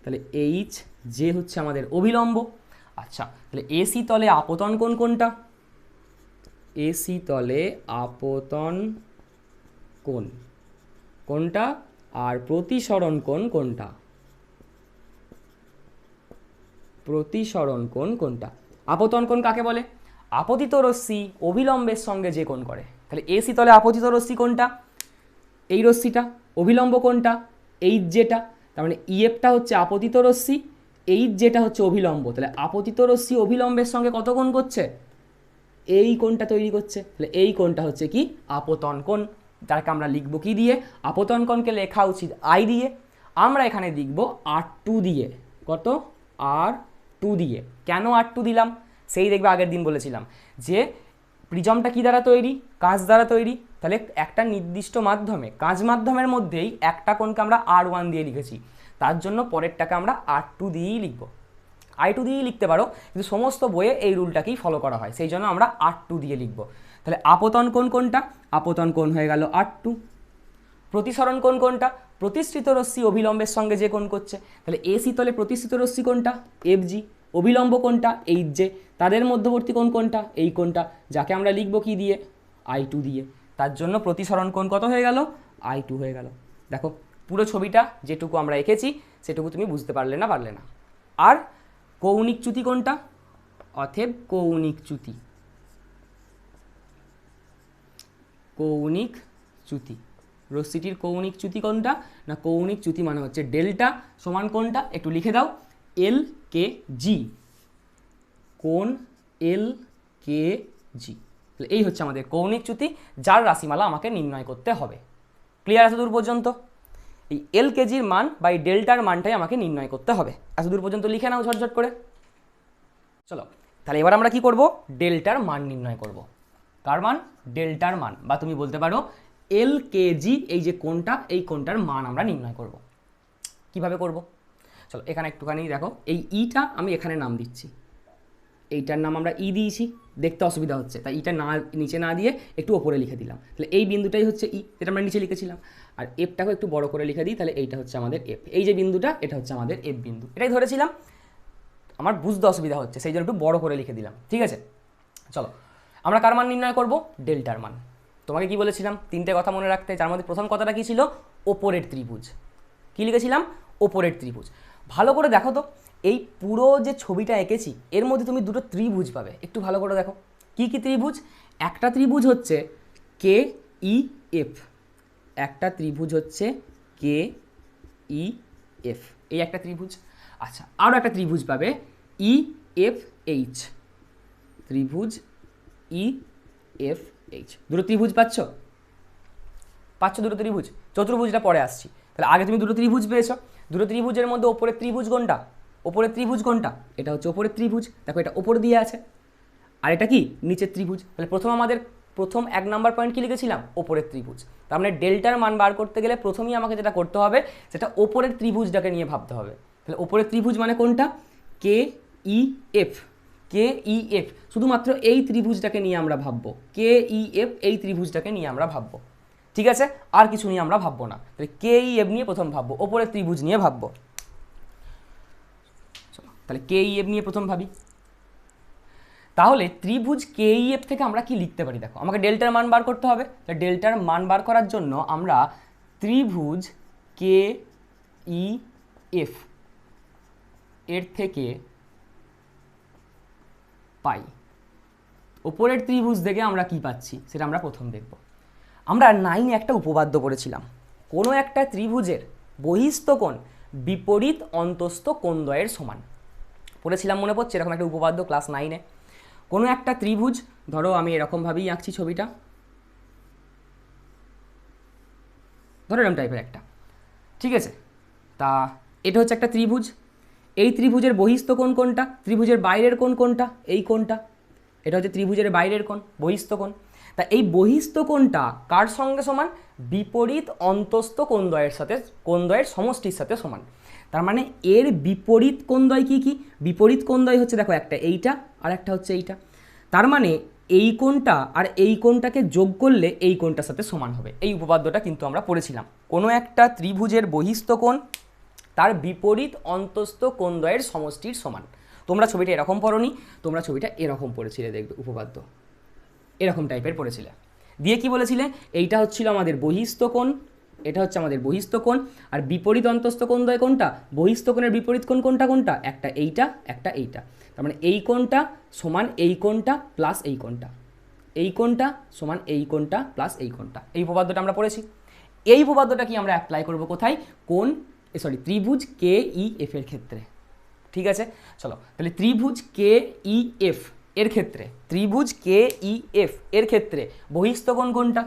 তাহলে এইচ জে হচ্ছে আমাদের অভিলম্ব। আচ্ছা, তাহলে এসি তলে আপতন কোণ কোনটা? এসি তলে আপতন কোণ কোনটা? আর প্রতিসরণ কোণ কোনটা? প্রতিসরণ কোণ কোনটা? আপতন কোণ কাকে বলে? আপতিত রশ্মি অভিলম্বের সঙ্গে যে কোণ করে। তাহলে এসি তলে আপতিত রশ্মি কোনটা? এই রশ্মিটা। অভিলম্ব কোনটা? এইচ জেটা। তার মানে ইএফটা হচ্ছে আপতিত রশ্মি, এইচ জেটা হচ্ছে অভিলম্ব। তাহলে আপতিত রশ্মি অভিলম্বের সঙ্গে কত কোণ করছে? এই কোণটা তৈরি করছে। তাহলে এই কোণটা হচ্ছে কি আপতন কোণ, যাকে আমরা লিখব কি দিয়ে, আপতন কোণকে লেখা উচিত আই দিয়ে, আমরা এখানে লিখব R2 দিয়ে। কত? R2 দিয়ে। কেন R2 দিলাম? সেই দেখবে আগের দিন বলেছিলাম যে প্রিজমটা কি দ্বারা তৈরি, কাঁচ দ্বারা তৈরি। তাহলে একটা নির্দিষ্ট মাধ্যমে, কাঁচ মাধ্যমের মধ্যেই একটা কোণকে আমরা R1 দিয়ে লিখেছি, তার জন্য পরেরটাকে আমরা R2 দিয়েই লিখব। I2 দিয়েই লিখতে পারো, কিন্তু সমস্ত বইয়ে এই রুলটাকেই ফলো করা হয়, সেই জন্য আমরা R2 দিয়ে লিখব। তাহলে আপতন কোণ কোনটা? আপতন কোণ হয়ে গেল R2। প্রতিসরণ কোণ কোনটা? প্রতিসৃত রশ্মি অভিলম্বের সঙ্গে যে কোণ করছে। তাহলে এসি তলে প্রতিসৃত রশ্মি কোনটা? FG। অভিলম্ব কোনটা? HJ। তাদের মধ্যবর্তী কোণ কোনটা? এই কোণটা, যাকে আমরা লিখব কি দিয়ে? I2 দিয়ে। তার জন্য প্রতিসরণ কোণ কত হয়ে গেল? I2 হয়ে গেল। দেখো পুরো ছবিটা যেটুকু আমরা এঁকেছি সেটুকু তুমি বুঝতে পারলে না? আর কৌণিক চ্যুতি কোনটা? অতএব কৌণিক চ্যুতি। কৌণিক চ্যুতি, রশ্মিটির কৌণিক চ্যুতি কোনটা? না কৌণিক চ্যুতি মানে হচ্ছে ডেল্টা সমান কোনটা? একটু লিখে দাও, LKG। কোণ LKG। তাহলে এই হচ্ছে আমাদের কৌণিক চ্যুতি, যার রাশিমালা আমাকে নির্ণয় করতে হবে। ক্লিয়ার আছে দূর পর্যন্ত? এই LKGর মান বা এই ডেল্টার মানটাই আমাকে নির্ণয় করতে হবে। এতদূর পর্যন্ত লিখে নাও ঝটঝট করে। চলো তাহলে এবার আমরা কি করব? ডেল্টার মান নির্ণয় করব। কার মান? ডেল্টার মান, বা তুমি বলতে পারো LKG, এই যে কোণটা, এই কোণটার মান আমরা নির্ণয় করব। কিভাবে করব? চলো এখানে একটুখানি দেখো, এই ইটা আমি এখানে নাম দিচ্ছি, এইটার নাম আমরা ই দিয়েছি, দেখতে অসুবিধা হচ্ছে তাই ইটা না নিচে না দিয়ে একটু ওপরে লিখে দিলাম। তাহলে এই বিন্দুটাই হচ্ছে ই, যেটা আমরা নিচে লিখেছিলাম। আর এফটাকে একটু বড় করে লিখে দিই, তাহলে এইটা হচ্ছে আমাদের এফ। এই যে বিন্দুটা, এটা হচ্ছে আমাদের এফ বিন্দু। এটাই ধরেছিলাম, আমার বুঝতে অসুবিধা হচ্ছে সেই জন্য একটু বড় করে লিখে দিলাম। ঠিক আছে, চলো আমরা কার মান নির্ণয় করব? ডেল্টার মান। তোমাকে কি বলেছিলাম? তিনটে কথা মনে রাখতে, যার মধ্যে প্রথম কথাটা কি ছিল? ওপরের ত্রিভুজ। কি লিখেছিলাম? ওপরের ত্রিভুজ। ভালো করে দেখো তো, এই পুরো যে ছবিটা এঁকেছি এর মধ্যে তুমি দুটো ত্রিভুজ পাবে, একটু ভালো করে দেখো। কি কি ত্রিভুজ? একটা ত্রিভুজ হচ্ছে KEF, একটা ত্রিভুজ হচ্ছে KEF, এই একটা ত্রিভুজ। আচ্ছা, আরও একটা ত্রিভুজ পাবে EFH, ত্রিভুজ EFH। দুটো ত্রিভুজ পাচ্ছ? দুটো ত্রিভুজ। চতুর্ভুজটা পরে আসছি। তাহলে আগে তুমি দুটো ত্রিভুজ পেয়েছো। দুটো ত্রিভুজের মধ্যে ওপরের ত্রিভুজ কোনটা? ওপরের ত্রিভুজ কোনটা? এটা হচ্ছে ওপরের ত্রিভুজ। দেখো এটা ওপর দিয়ে আছে, আর এটা কি? নিচের ত্রিভুজ। তাহলে প্রথম 1 নাম্বার পয়েন্ট কি লিখেছিলাম? ওপরের ত্রিভুজ। তার মানে ডেল্টার মান বার করতে গেলে প্রথমেই আমাকে যেটা করতে হবে সেটা ওপরের ত্রিভুজটাকে নিয়ে ভাবতে হবে। তাহলে ওপরের ত্রিভুজ মানে কোনটা? KEF। KEF, শুধুমাত্র এই ত্রিভুজটাকে নিয়ে আমরা ভাববো। KEF, এই ত্রিভুজটাকে নিয়ে আমরা ভাববো। ঠিক আছে, আর কিছু নিয়ে আমরা ভাববো না। তাহলে KEF নিয়ে প্রথম ভাববো, ওপরের ত্রিভুজ নিয়ে ভাববো। তাহলে KEF নিয়ে প্রথম ভাবি। তাহলে ত্রিভুজ KEF থেকে আমরা কি লিখতে পারি? দেখো আমাকে ডেল্টার মান বার করতে হবে। তাহলে ডেল্টার মান বার করার জন্য আমরা ত্রিভুজ KEF এর থেকে পাই। ওপরের ত্রিভুজ থেকে আমরা কি পাচ্ছি সেটা আমরা প্রথম দেখব। আমরা 9-এ একটা উপপাদ্য পড়েছিলাম, কোনো একটা ত্রিভুজের বহিস্থ কোণ বিপরীত অন্তস্থ কোণদ্বয়ের সমান। পড়েছিলাম, মনে পড়ছে? এরকম একটা উপপাদ্য ক্লাস 9-এ। কোনো একটা ত্রিভুজ, ধরো আমি এরকমভাবেই আঁকছি ছবিটা, ধরো এরকম টাইপের একটা। ঠিক আছে, তা এটা হচ্ছে একটা ত্রিভুজ। এই ত্রিভুজের বহিস্থ কোণ কোনটা? ত্রিভুজের বাইরের কোণ কোনটা? এই কোণটা। এটা হচ্ছে ত্রিভুজের বাইরের কোণ, বহিস্থ কোণ। তা এই বহিস্থ কোণটা কার সঙ্গে সমান? বিপরীত অন্তস্থ কোণদ্বয়ের সাথে, কোণদ্বয়ের সমষ্টির সাথে সমান। তার মানে এর বিপরীত কোণদ্বয় কি কি? বিপরীত কোণদ্বয় হচ্ছে, দেখো একটা এইটা আর একটা হচ্ছে এইটা। তার মানে এই কোণটা আর এই কোণটাকে যোগ করলে এই কোণটার সাথে সমান হবে। এই উপপাদ্যটা কিন্তু আমরা পড়েছিলাম। কোনো একটা ত্রিভুজের বহিস্থ কোণ তার বিপরীত অন্তস্থ কোণদ্বয়ের সমষ্টির সমান। তোমরা ছবিটা এরকম পড়োনি, তোমরা ছবিটা এরকম পড়েছিলে, দেখবে উপপাদ্য এরকম টাইপের পড়েছিলে। দিয়ে কি বলেছিলে? এইটা হচ্ছিল আমাদের বহিস্থ কোণ, এটা হচ্ছে আমাদের বহিস্থ কোণ, আর বিপরীত অন্তস্থ কোণদ্বয় কোনটা? বহিস্থ কোণের বিপরীত কোণ কোনটা কোনটা? একটা এইটা, একটা এইটা। তার মানে এই কোণটা সমান এই কোণটা প্লাস এই কোণটা, এই কোণটা সমান এই কোণটা প্লাস এই কোণটা। এই উপপাদ্যটা আমরা পড়েছি। এই উপপাদ্যটা কি আমরা অ্যাপ্লাই করব কোথায়? ত্রিভুজ KEF এর ক্ষেত্রে। ঠিক আছে, চলো তাহলে ত্রিভুজ KEF এর ক্ষেত্রে ত্রিভুজ কে ই এফ এর ক্ষেত্রে বহিস্থ কোণ কোনটা?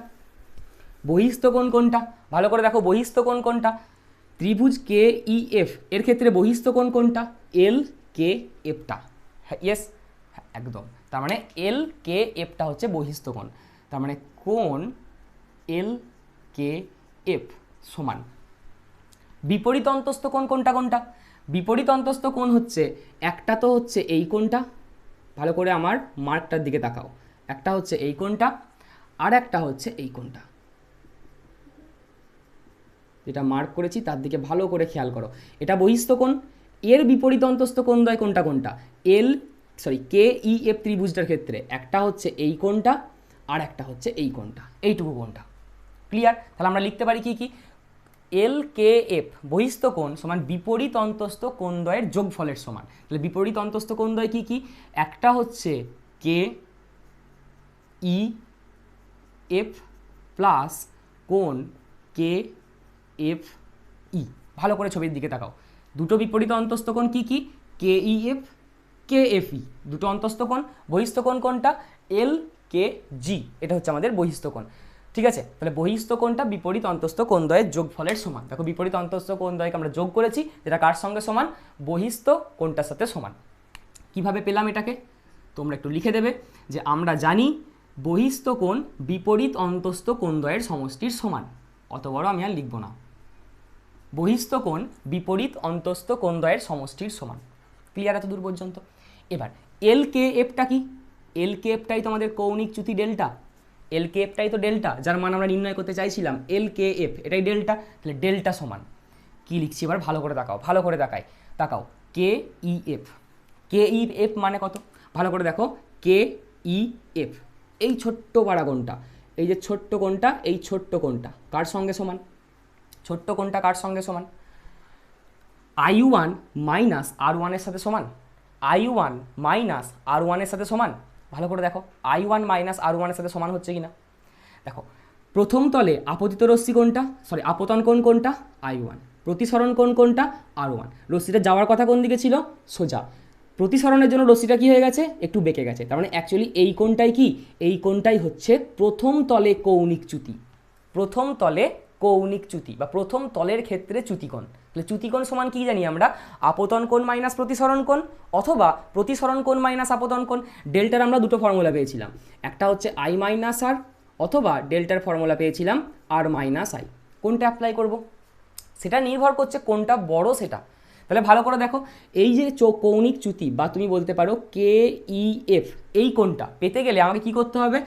বহিস্থ কোণ কোনটা? ভালো করে দেখো বহিস্থ কোণ কোনটা? ত্রিভুজ কে ই এফ এর ক্ষেত্রে বহিস্থ কোণ কোনটা? এল কে এফটা। হ্যাঁ ইয়েস, হ্যাঁ একদম। তার মানে এল কে এফটা হচ্ছে বহিস্থ কোণ। তার মানে কোণ এল কে এফ সমান বিপরীত অন্তস্থ কোণ কোনটা কোনটা? বিপরীত অন্তস্থ কোণ হচ্ছে একটা তো হচ্ছে এই কোণটা, ভালো করে আমার মার্কটার দিকে তাকাও, একটা হচ্ছে এই কোণটা আর একটা হচ্ছে এই কোণটা, যেটা মার্ক করেছি তার দিকে ভালো করে খেয়াল করো। এটা বহিস্থ কোণ, এর বিপরীত অন্তস্থ কোণদ্বয় কোনটা কোনটা? কে ই এফ ত্রিভুজটার ক্ষেত্রে একটা হচ্ছে এই কোণটা আর একটা হচ্ছে এই কোণটা, এইটুকু কোণটা। ক্লিয়ার? তাহলে আমরা লিখতে পারি কি কি? এল কে এফ বহিস্থ কোণ সমান বিপরীত অন্তস্থ কোণদ্বয়ের যোগফলের সমান। তাহলে বিপরীত অন্তস্থ কোণদ্বয় কি কি? একটা হচ্ছে কে ই এফ প্লাস কোণ কে এফ ই। ভালো করে ছবির দিকে তাকাও, দুটো বিপরীত অন্তস্থ কোণ কি কি? কে E F K F E, দুটো অন্তস্থ কোণ। বহিস্থ কোণ কোনটা? এল কে জি, এটা হচ্ছে আমাদের বহিস্থ কোণ। ঠিক আছে, তাহলে বহিস্থ কোণটা বিপরীত অন্তস্থ কোণদ্বয়ের যোগফলের সমান। দেখো বিপরীত অন্তস্থ কোণদ্বয়কে আমরা যোগ করেছি, যেটা কার সঙ্গে সমান? বহিস্থ কোণটার সাথে সমান। কিভাবে পেলাম এটাকে? তোমরা একটু লিখে দেবে যে আমরা জানি বহিস্থ কোণ বিপরীত অন্তস্থ কোণদ্বয়ের সমষ্টির সমান। অত বড় আমি আর লিখব না। বহিস্থ কোণ বিপরীত অন্তস্থ কোণদ্বয়ের সমষ্টির সমান। ক্লিয়ার এত দূর পর্যন্ত? এবার এল কে এফটা কি? এল কে এফটাই তো আমাদের কৌণিক চ্যুতি ডেল্টা। এল কে এফটাই তো ডেল্টা, যার মান আমরা নির্ণয় করতে চাইছিলাম। এল কে এফ এটাই ডেল্টা। তাহলে ডেল্টা সমান কি লিখছি এবার? ভালো করে তাকাও, ভালো করে তাকাও। কে ই এফ, কে ই এফ মানে কত? ভালো করে দেখো, কে ই এফ এই ছোট্ট পাড়া কোণটা, এই যে ছোট্ট কোণটা, এই ছোট্ট কোণটা কার সঙ্গে সমান? ছোট্ট কোণটা কার সঙ্গে সমান? I1 মাইনাস R1 এর সাথে সমান। I1 মাইনাস R1 এর সাথে সমান। ভালো করে দেখো I1 মাইনাস R1 এর সাথে সমান হচ্ছে কিনা। দেখো প্রথম তলে আপতিত রশ্মি কোনটা? আপতন কোণ কোনটা? I1। প্রতিসরণ কোণ কোনটা? R1। রশ্মিটা যাওয়ার কথা কোন দিকে ছিল? সোজা। প্রতিসরণের জন্য রশ্মিটা কি হয়ে গেছে? একটু বেঁকে গেছে। তার মানে অ্যাকচুয়ালি এই কোণটাই কি? এই কোণটাই হচ্ছে প্রথম তলে কৌণিক চ্যুতি। প্রথম তলে কৌণিক চ্যুতি বা প্রথম তলের ক্ষেত্রে চ্যুতিকোণ। তাহলে চ্যুতিকোণ সমান কি জানি আমরা? আপতন কোণ মাইনাস প্রতিসরণ কোণ অথবা প্রতিসরণ কোণ মাইনাস আপতন কোণ। ডেল্টার আমরা দুটো ফর্মুলা পেয়েছিলাম, একটা হচ্ছে I মাইনাস আর অথবা ডেল্টার ফর্মুলা পেয়েছিলাম R মাইনাস আই। কোনটা অ্যাপ্লাই করব সেটা নির্ভর করছে কোনটা বড় সেটা। তাহলে ভালো করে দেখো, এই যে কৌণিক চ্যুতি বা তুমি বলতে পারো কে ই এফ, এই কোণটা পেতে গেলে আমাকে কি করতে হবে?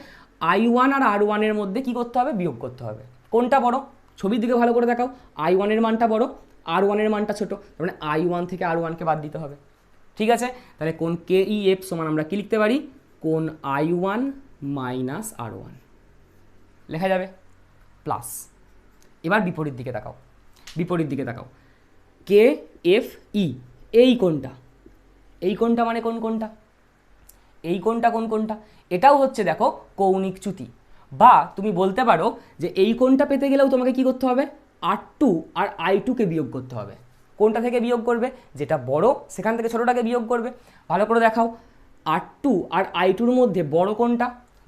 I1 আর R1 এর মধ্যে কি করতে হবে? বিয়োগ করতে হবে। কোনটা বড়? ছবির দিকে ভালো করে দেখাও, I1 এর মানটা বড়, R1 এর মানটা ছোট। তার মানে I1 থেকে R1কে বাদ দিতে হবে। ঠিক আছে, তাহলে কোণ কে ই এফ সমান আমরা কি লিখতে পারি? কোণ I1 মাইনাস R1 লেখা যাবে প্লাস। এবার বিপরীত দিকে তাকাও, বিপরীত দিকে তাকাও। কে এফ ই এই কোণটা, এই কোণটা মানে কোন কোণটা? এই কোণটা কোন কোণটা? এটাও হচ্ছে দেখো কৌণিক চ্যুতি। বা তুমি বলতে পারো যে এই কোণটা পেতে গেলেও তোমাকে কি করতে হবে? R2 আর I2কে বিয়োগ করতে হবে। কোনটা থেকে বিয়োগ করবে? যেটা বড় সেখান থেকে ছোটটাকে বিয়োগ করবে। ভালো করে দেখাও, R2 আর I2-র মধ্যে বড় কোনটা?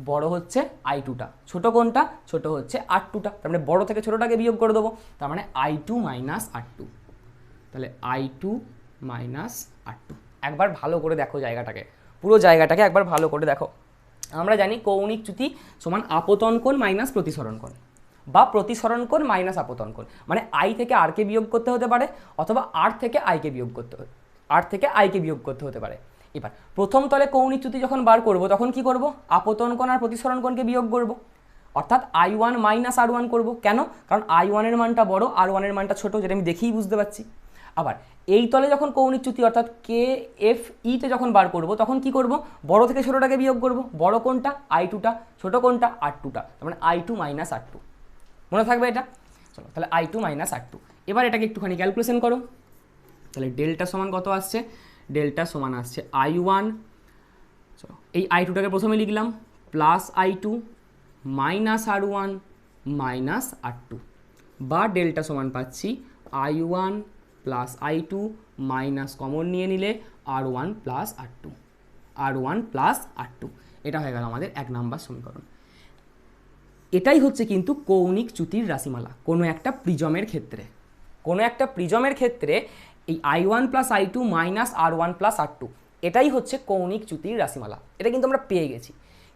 বড় হচ্ছে I2টা। ছোট কোনটা? ছোট হচ্ছে R2টা। তার মানে বড় থেকে ছোটটাকে বিয়োগ করে দেবো। তার মানে I2 মাইনাস R2। তাহলে I2 মাইনাস R2। একবার ভালো করে দেখো জায়গাটাকে, পুরো জায়গাটাকে একবার ভালো করে দেখো। আমরা জানি কৌণিক চ্যুতি সমান আপতন কোণ মাইনাস প্রতিসরণ কোণ বা প্রতিসরণ কোণ মাইনাস আপতন কোণ। মানে I থেকে R কে বিয়োগ করতে হতে পারে অথবা R থেকে I কে বিয়োগ করতে হতে R থেকে I কে বিয়োগ করতে হতে পারে। এবার প্রথম তলে কৌণিক চ্যুতি যখন বার করব তখন কি করব? আপতন কোণ আর প্রতিসরণ কোণকে বিয়োগ করব, অর্থাৎ I1 মাইনাস R1 করব। কেন? কারণ I1 এর মানটা বড়, R1 এর মানটা ছোট, যেটা আমি দেখেই বুঝতে পারছি। আবার এই তলে যখন কৌণিক চ্যুতি অর্থাৎ কে এফ ইতে যখন বার করব তখন কি করব? বড় থেকে ছোটটাকে বিয়োগ করব। বড় কোনটা? I2টা, ছোট কোনটা? R2টা। তার মানে I2 মাইনাস R2। মনে থাকবে এটা? চলো তাহলে I2 মাইনাস R2। এবার এটাকে একটুখানি ক্যালকুলেশন করো। তাহলে ডেল্টা সমান কত আসছে? ডেল্টা সমান আসছে I1, চলো এই I2টাকে প্রথমে লিখলাম, plus I2 minus R1 minus R2, বা ডেল্টা সমান পাচ্ছি I1 plus I2 minus common নিয়ে নিলে R1 plus R2। R1 plus R2, এটা হয়ে গেল আমাদের 1 নাম্বার সমীকরণ। এটাই হচ্ছে কিন্তু কৌণিক চ্যুতির রাশিমালা কোনো একটা প্রিজমের ক্ষেত্রে। কোনো একটা প্রিজমের ক্ষেত্রে এই I1 plus I2 minus R1 plus R2 এটাই হচ্ছে কৌণিক চ্যুতির রাশিমালা। এটা কিন্তু আমরা পেয়ে গেছি,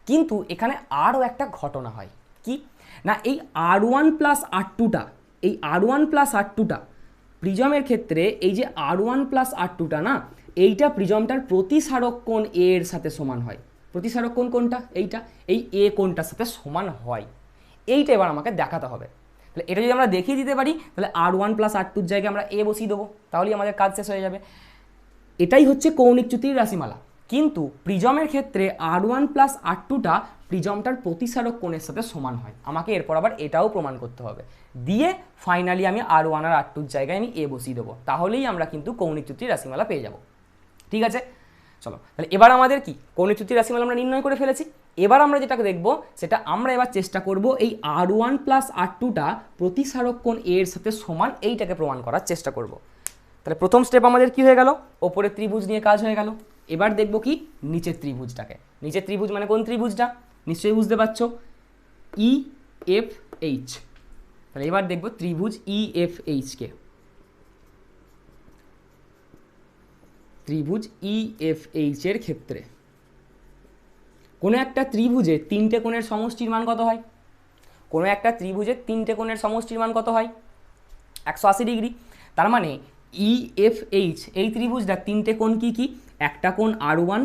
কিন্তু এখানে আরও একটা ঘটনা হয় কি না, এই R1 প্লাস R2টা, এই R1 প্লাস R2টা প্রিজমের ক্ষেত্রে এই যে R1 প্লাস R2টা না, এইটা প্রিজমটার প্রতিসারক কোণ A এর সাথে সমান হয়। প্রতিসারক কোণ কোনটা? এইটা, এই A কোণটার সাথে সমান হয়। এইটা এবার আমাকে দেখাতে হবে। তাহলে এটা যদি আমরা দেখিয়ে দিতে পারি তাহলে R1 প্লাস R2-র জায়গায় আমরা A বসিয়ে দেবো, তাহলেই আমাদের কাজ শেষ হয়ে যাবে। এটাই হচ্ছে কৌণিক চ্যুতির রাশিমালা। কিন্তু প্রিজমের ক্ষেত্রে R1 প্লাস R2টা প্রিজমটার প্রতিসারক কোণের সাথে সমান হয়। আমাকে এরপর আবার এটাও প্রমাণ করতে হবে, দিয়ে ফাইনালি আমি R1 আর R2-র জায়গায় আমি A বসিয়ে দেবো, তাহলেই আমরা কিন্তু কৌণিক চ্যুতির রাশিমালা পেয়ে যাব। ঠিক আছে, চলো তাহলে এবার আমাদের কি কৌণিক চ্যুতির রাশিমালা আমরা নির্ণয় করে ফেলেছি। এবার আমরা যেটাকে দেখব সেটা আমরা এবার চেষ্টা করব এই R1 প্লাস R2টা প্রতিসারক কোণ A এর সাথে সমান, এইটাকে প্রমাণ করার চেষ্টা করব। তাহলে প্রথম স্টেপ আমাদের কি হয়ে গেল, ওপরের ত্রিভুজ নিয়ে কাজ হয়ে গেল। এবার দেখব কি নিচের ত্রিভুজটাকে। নিচের ত্রিভুজ মানে কোন ত্রিভুজটা নিশ্চয়ই বুঝতে পারছো, EFH। তাহলে এবার দেখব ত্রিভুজ EFH কে। ত্রিভুজ EFH এর ক্ষেত্রে কোনো একটা ত্রিভুজে তিনটে কোণের সমষ্টির মান কত হয়? কোনো একটা ত্রিভুজের তিনটে কোণের সমষ্টির মান কত হয়? 180 ডিগ্রি। তার মানে EFH এই ত্রিভুজটা তিনটে কোণ কি কি? একটা কোণ R1,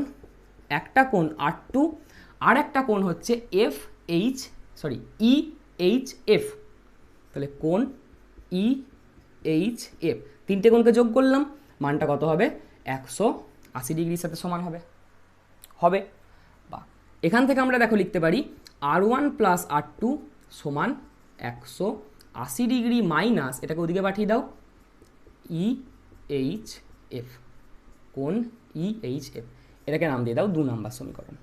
একটা কোণ R2, আর একটা কোণ হচ্ছে EHF। তাহলে কোণ EHF, তিনটে কোণকে যোগ করলাম, মানটা কত হবে? 180 ডিগ্রির সাথে সমান হবে। হবে বা এখান থেকে আমরা দেখো লিখতে পারি R1 প্লাস R2 সমান 180 ডিগ্রি মাইনাস, এটাকে ওদিকে পাঠিয়ে দাও, EHF, কোণ EHF, এটাকে নাম দিয়ে দাও 2 নাম্বার সমীকরণ।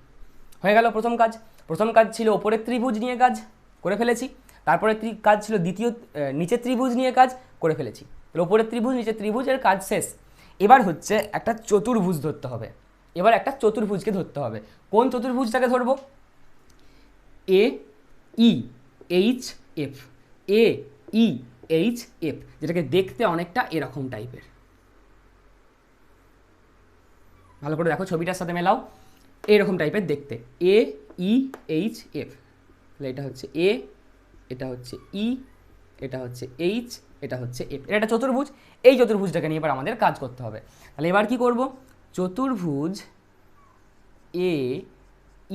হয়ে গেল প্রথম কাজ। প্রথম কাজ ছিল ওপরের ত্রিভুজ নিয়ে কাজ, করে ফেলেছি। তারপরে কাজ ছিল নিচের ত্রিভুজ নিয়ে কাজ, করে ফেলেছি। তাহলে ওপরের ত্রিভুজ নিচের ত্রিভুজের কাজ শেষ। এবার হচ্ছে একটা চতুর্ভুজ ধরতে হবে। এবার একটা চতুর্ভুজকে ধরতে হবে। কোন চতুর্ভুজটাকে ধরবো? AEHF, AEHF, যেটাকে দেখতে অনেকটা এরকম টাইপের। ভালো করে দেখো, ছবিটার সাথে মেলাও, এরকম টাইপের দেখতে AEHF। তাহলে এটা হচ্ছে A, এটা হচ্ছে E, এটা হচ্ছে H, এটা হচ্ছে F। এটা একটা চতুর্ভুজ। এই চতুর্ভুজটাকে নিয়ে এবার আমাদের কাজ করতে হবে। তাহলে এবার কি করব? চতুর্ভুজ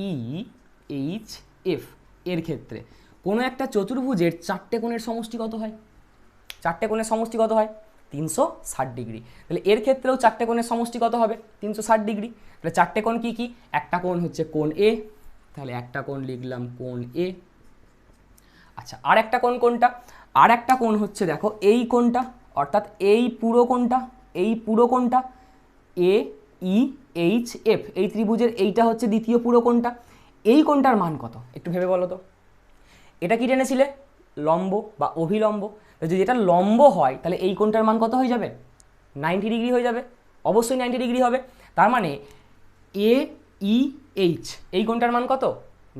AEHF এর ক্ষেত্রে কোনো একটা চতুর্ভুজের চারটে কোণের সমষ্টি কত হয়? চারটে কোণের সমষ্টি কত হয়? 360 ডিগ্রি। তাহলে এর ক্ষেত্রেও চারটে কোণের সমষ্টি কত হবে? 360 ডিগ্রি। তাহলে চারটে কোণ কি কি? একটা কোণ হচ্ছে কোণ A, তাহলে একটা কোণ লিখলাম কোণ A। আচ্ছা, আর একটা কোণ কোনটা? আর একটা কোণ হচ্ছে দেখো এই কোণটা, অর্থাৎ এই পুরো কোণটা, এই পুরো কোণটা AEHF, এই ত্রিভুজের এইটা হচ্ছে দ্বিতীয় পুরো কোণটা। এই কোণটার মান কত একটু ভেবে বলো তো। এটা কি টেনেছিলে? লম্ব বা অভিলম্ব। যদি এটা লম্ব হয় তাহলে এই কোণটার মান কত হয়ে যাবে? 90 ডিগ্রি হয়ে যাবে, অবশ্যই 90 ডিগ্রি হবে। তার মানে AEH এই কোণটার মান কত?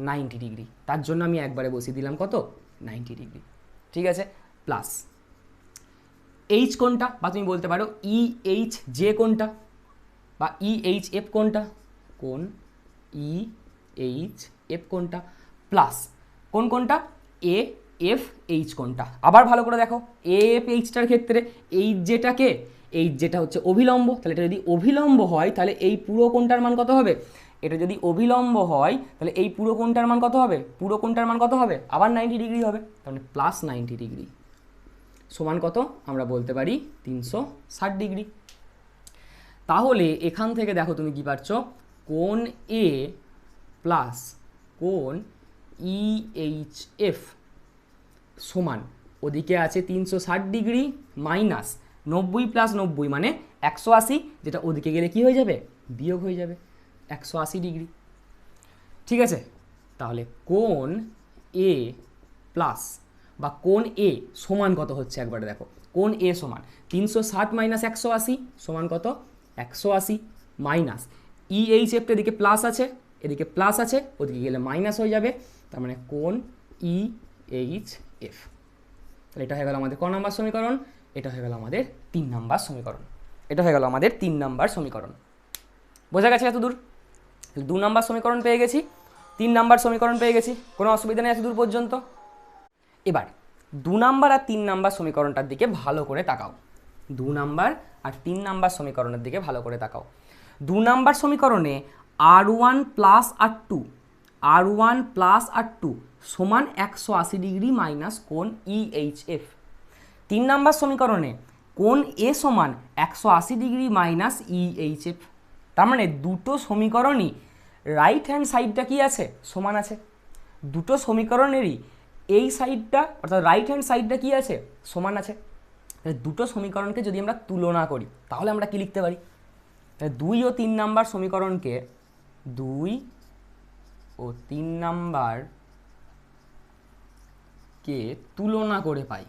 90 ডিগ্রি। তার জন্য আমি একবারে বসিয়ে দিলাম কত? 90 ডিগ্রি। ঠিক আছে, প্লাস এইচ কোণটা, বা তুমি বলতে পারো EHJ কোণটা বা EHF কোণটা, কোণ EHF কোণটা, প্লাস কোন কোণটা? AFH কোণটা। আবার ভালো করে দেখো, AFHটার ক্ষেত্রে এইচ যেটা হচ্ছে অভিলম্ব, তাহলে এটা যদি অভিলম্ব হয় তাহলে এই পুরো কোণটার মান কত হবে? এটা যদি অভিলম্ব হয় তাহলে এই পুরো কোণটার মান কত হবে? পুরো কোণটার মান কত হবে? আবার 90 ডিগ্রি হবে। তাহলে প্লাস 90 ডিগ্রি সমান কত? আমরা বলতে পারি 360 ডিগ্রি। তাহলে এখান থেকে দেখো তুমি কি পাচ্ছ? কোণ A প্লাস কোণ EHF সমান, ওদিকে আছে 360 ডিগ্রি মাইনাস 90 প্লাস 90 মানে 180, যেটা ওদিকে গেলে কি হয়ে যাবে? বিয়োগ হয়ে যাবে, 180 ডিগ্রি। ঠিক আছে, তাহলে কোণ A প্লাস বা কোণ A সমান কত হচ্ছে একবারে দেখো। কোণ A সমান 360 মাইনাস 180 সমান কত? 180 মাইনাস EHF এদিকে প্লাস আছে, এদিকে প্লাস আছে, ওদিকে গেলে মাইনাস হয়ে যাবে, তার মানে কোণ EHF। তাহলে এটা হয়ে গেল আমাদের ক নম্বর সমীকরণ, এটা হয়ে গেল আমাদের 3 নম্বর সমীকরণ, এটা হয়ে গেল আমাদের 3 নম্বর সমীকরণ। বোঝা গেছে এত দূর? 2 নম্বর সমীকরণ পেয়ে গেছি, 3 নম্বর সমীকরণ পেয়ে গেছি, কোনো অসুবিধা নেই এত দূর পর্যন্ত। এবার 2 নম্বর আর 3 নম্বর সমীকরণটার দিকে ভালো করে তাকাও। 2 নম্বর আর 3 নম্বর সমীকরণের দিকে ভালো করে তাকাও। 2 নম্বর সমীকরণে R1 plus R2, R1 plus R2 সমান 180 ডিগ্রি মাইনাস কোণ EHF। 3 নম্বর সমীকরণে কোণ A সমান 180 ডিগ্রি মাইনাস EHF। তার মানে দুটো সমীকরণই রাইট হ্যান্ড সাইডটা কি আছে? সমান আছে। দুটো সমীকরণেরই এই সাইডটা অর্থাৎ রাইট হ্যান্ড সাইডটা কি আছে? সমান আছে। দুটো সমীকরণকে যদি আমরা তুলনা করি তাহলে আমরা কি লিখতে পারি? 2 ও 3 নাম্বার সমীকরণকে 2 ও 3 নাম্বারকে তুলনা করে পাই।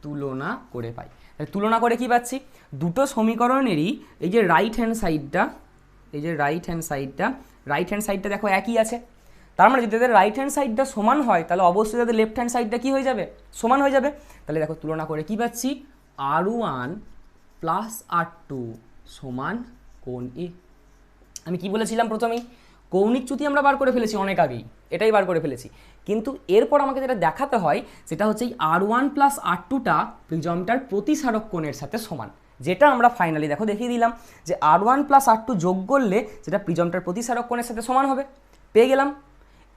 তুলনা করে পাই। তুলনা করে কি পাচ্ছি? দুটো সমীকরণেরই এই যে রাইট হ্যান্ড সাইডটা, এই যে রাইট হ্যান্ড সাইডটা দেখো একই আছে। তার মানে যদি তাদের রাইট হ্যান্ড সাইডটা সমান হয় তাহলে অবশ্যই তাদের লেফট হ্যান্ড সাইডটা কি হয়ে যাবে? সমান হয়ে যাবে। তাহলে দেখো তুলনা করে কি পাচ্ছি? R1 প্লাস R2 সমান কোণ এ। আমি কি বলেছিলাম প্রথমেই? কৌণিক চ্যুতি আমরা বার করে ফেলেছি অনেক আগেই, এটাই বার করে ফেলেছি। কিন্তু এরপর আমাকে যেটা দেখাতে হয় সেটা হচ্ছে এই R1 প্লাস R2টা প্রিজমটার প্রতিসারক কোণের সাথে সমান, যেটা আমরা ফাইনালি দেখো দেখিয়ে দিলাম যে R1 প্লাস R2 যোগ করলে যেটা প্রিজমটার প্রতিসারক কোণের সাথে সমান হবে। পেয়ে গেলাম।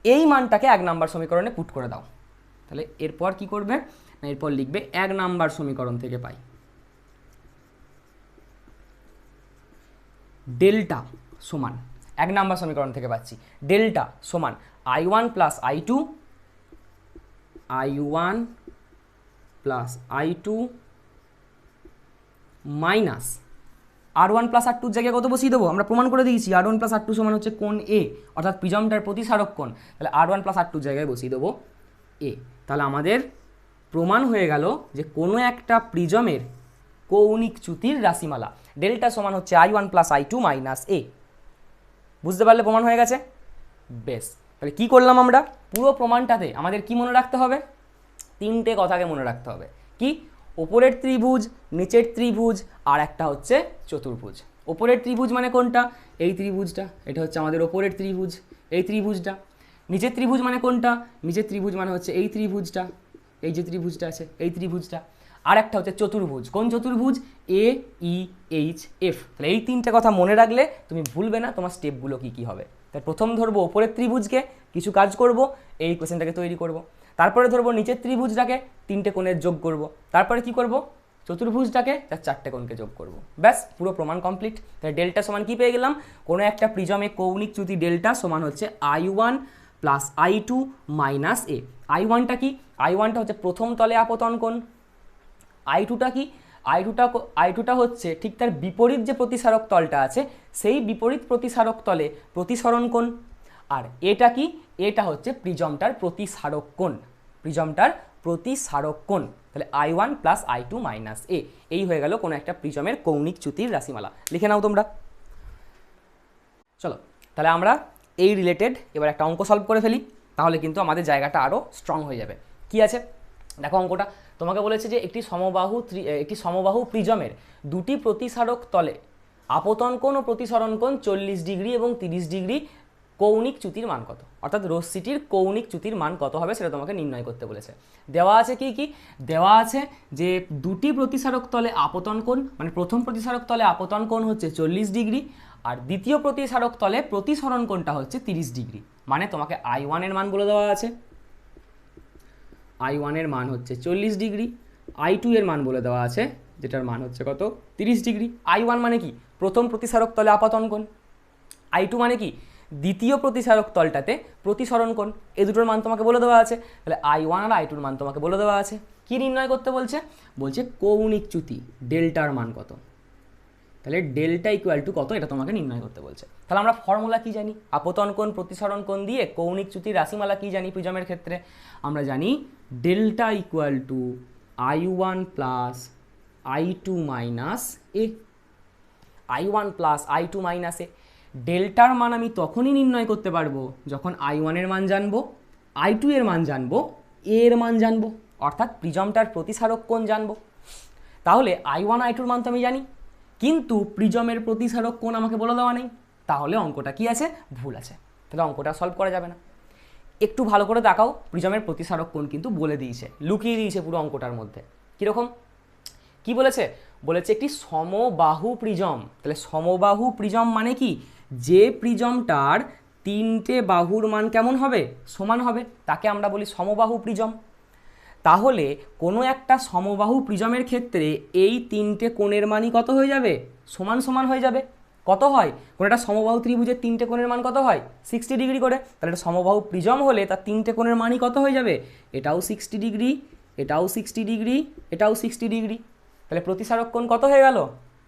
এই মানটাকে 1 নাম্বার সমীকরণে পুট করে দাও। তাহলে এরপর কি করবে না, এরপর লিখবে 1 নাম্বার সমীকরণ থেকে পাই ডেল্টা সমান, 1 নাম্বার সমীকরণ থেকে পাচ্ছি ডেল্টা সমান I1 plus I2, I1 plus I2 minus R1 plus R2 জায়গায় কত বসিয়ে দেবো? আমরা প্রমাণ করে দিয়েছি R1 প্লাস R2 সমান হচ্ছে কোণ এ, অর্থাৎ প্রিজমটার প্রতিসারক কোণ। তাহলে R1 প্লাস R2 জায়গায় বসিয়ে দেবো এ। তাহলে আমাদের প্রমাণ হয়ে গেল যে কোনো একটা প্রিজমের কৌণিক চ্যুতির রাশিমালা ডেল্টা সমান হচ্ছে I1 প্লাস I2 মাইনাস এ। বুঝতে পারলে প্রমাণ হয়ে গেছে? বেশ, তাহলে কি করলাম আমরা? পুরো প্রমাণটাতে আমাদের কি মনে রাখতে হবে? 3টে কথাকে মনে রাখতে হবে। কি? ওপরের ত্রিভুজ, নিচের ত্রিভুজ, আর একটা হচ্ছে চতুর্ভুজ। ওপরের ত্রিভুজ মানে কোনটা? এই ত্রিভুজটা, এটা হচ্ছে আমাদের ওপরের ত্রিভুজ, এই ত্রিভুজটা। নিচের ত্রিভুজ মানে কোনটা? নিচের ত্রিভুজ মানে হচ্ছে এই ত্রিভুজটা, এই যে ত্রিভুজটা আছে এই ত্রিভুজটা। আর একটা হচ্ছে চতুর্ভুজ। কোন চতুর্ভুজ? AEHF। তাহলে এই 3টে কথা মনে রাখলে তুমি ভুলবে না তোমার স্টেপগুলো কী কী হবে। তাই প্রথম ধরবো ওপরের ত্রিভুজকে, কিছু কাজ করব, এই কোয়েশ্চেনটাকে তৈরি করব। তারপরে ধরবো নিচের ত্রিভুজটাকে, 3টে কোণের যোগ করব। তারপরে কি করব? চতুর্ভুজটাকে, তার 4টে কোণকে যোগ করব। ব্যাস, পুরো প্রমাণ কমপ্লিট। তাহলে ডেল্টা সমান কি পেয়ে গেলাম? কোনো একটা প্রিজমে কৌণিক চ্যুতি ডেল্টা সমান হচ্ছে I1 প্লাস I2 মাইনাস এ। I1টা কি? I1টা হচ্ছে প্রথম তলে আপতন কোণ। I2টা কি? I2টা হচ্ছে ঠিক তার বিপরীত যে প্রতিসারক তলটা আছে সেই বিপরীত প্রতিসারক তলে প্রতিসরণ কোণ। আর এটা কি? এটা হচ্ছে প্রিজমটার প্রতিসারক কোণ, প্রিজমটার প্রতিসারক কোণ। তাহলে I1 প্লাস I2 মাইনাস এ, এই হয়ে গেল কোনো একটা প্রিজমের কৌণিক চ্যুতির রাশিমালা। লিখে নাও তোমরা। চলো তাহলে আমরা এই রিলেটেড এবার একটা অঙ্ক সলভ করে ফেলি, তাহলে কিন্তু আমাদের জায়গাটা আরও স্ট্রং হয়ে যাবে। কি আছে দেখো অঙ্কটা? তোমাকে বলেছে যে একটি সমবাহু প্রিজমের দুটি প্রতিসারক তলে আপতন কোণ ও প্রতিসরণ কোণ 40 ডিগ্রি এবং 30 ডিগ্রি কৌণিক চ্যুতির মান কত? অর্থাৎ রশ্মিটির কৌণিক চ্যুতির মান কত হবে সেটা তোমাকে নির্ণয় করতে বলেছে। দেওয়া আছে কি কি? দেওয়া আছে যে দুটি প্রতিসারক তলে আপতন কোণ, মানে প্রথম প্রতিসারক তলে আপতন কোণ হচ্ছে 40 ডিগ্রি আর দ্বিতীয় প্রতিসারক তলে প্রতিসরণ কোণটা হচ্ছে 30 ডিগ্রি। মানে তোমাকে I1 এর মান বলে দেওয়া আছে, I1 এর মান হচ্ছে 40 ডিগ্রি, I2 এর মান বলে দেওয়া আছে যেটার মান হচ্ছে কত? 30 ডিগ্রি। I1 মানে কি? প্রথম প্রতিসারক তলে আপতন কোণ। I2 মানে কি? দ্বিতীয় প্রতিসারক তলটাতে প্রতিসরণ কোণ। এই দুটোর মান তোমাকে বলে দেওয়া আছে। তাহলে I1 আর I2 এর মান তোমাকে বলে দেওয়া আছে। কি নির্ণয় করতে বলছে? বলছে কৌণিক চ্যুতি ডেল্টার মান কত। তাহলে ডেল্টা ইকুয়াল টু কত এটা তোমাকে নির্ণয় করতে বলছে। তাহলে আমরা ফর্মুলা কি জানি? আপতন কোণ প্রতিসরণ কোণ দিয়ে কৌণিক চ্যুতির রাশিমালা কি জানি প্রিজমের ক্ষেত্রে? আমরা জানি delta equal to I1 plus I2 minus A, I1 plus I2 minus A. ডেল্টার মান আমি তখনই নির্ণয় করতে পারবো যখন I1 এর মান জানবো, I2 এর মান জানবো, এ এর মান জানবো, অর্থাৎ প্রিজমটার প্রতিসারক কোণ জানবো। তাহলে I1 I2 এর মান তো আমি জানি, কিন্তু প্রিজমের প্রতিসারক কোণ আমাকে বলে দেওয়া নেই, তাহলে অঙ্কটা কি আছে? ভুল আছে, তাহলে অঙ্কটা সলভ করা যাবে না। একটু ভালো করে দেখাও, প্রিজমের প্রতিসারক কোণ কিন্তু বলে দিয়েছে, লুকিয়ে দিয়েছে পুরো অঙ্কটার মধ্যে। কীরকম কি বলেছে? বলেছে একটি সমবাহু প্রিজম। তাহলে সমবাহু প্রিজম মানে কি? যে প্রিজমটার তিনটে বাহুর মান কেমন হবে? সমান হবে, তাকে আমরা বলি সমবাহু প্রিজম। তাহলে কোনো একটা সমবাহু প্রিজমের ক্ষেত্রে এই তিনটে কোণের মানই কত হয়ে যাবে? সমান সমান হয়ে যাবে। কত হয়? কোনো একটা সমবাহু ত্রিভুজের তিনটে কোণের মান কত হয়? 60 ডিগ্রি করে। তাহলে একটা সমবাহু প্রিজম হলে তার তিনটে কোণের মানই কত হয়ে যাবে? এটাও 60 ডিগ্রি, এটাও 60 ডিগ্রি, এটাও 60 ডিগ্রি। তাহলে প্রতিসারক কোণ কত হয়ে গেল?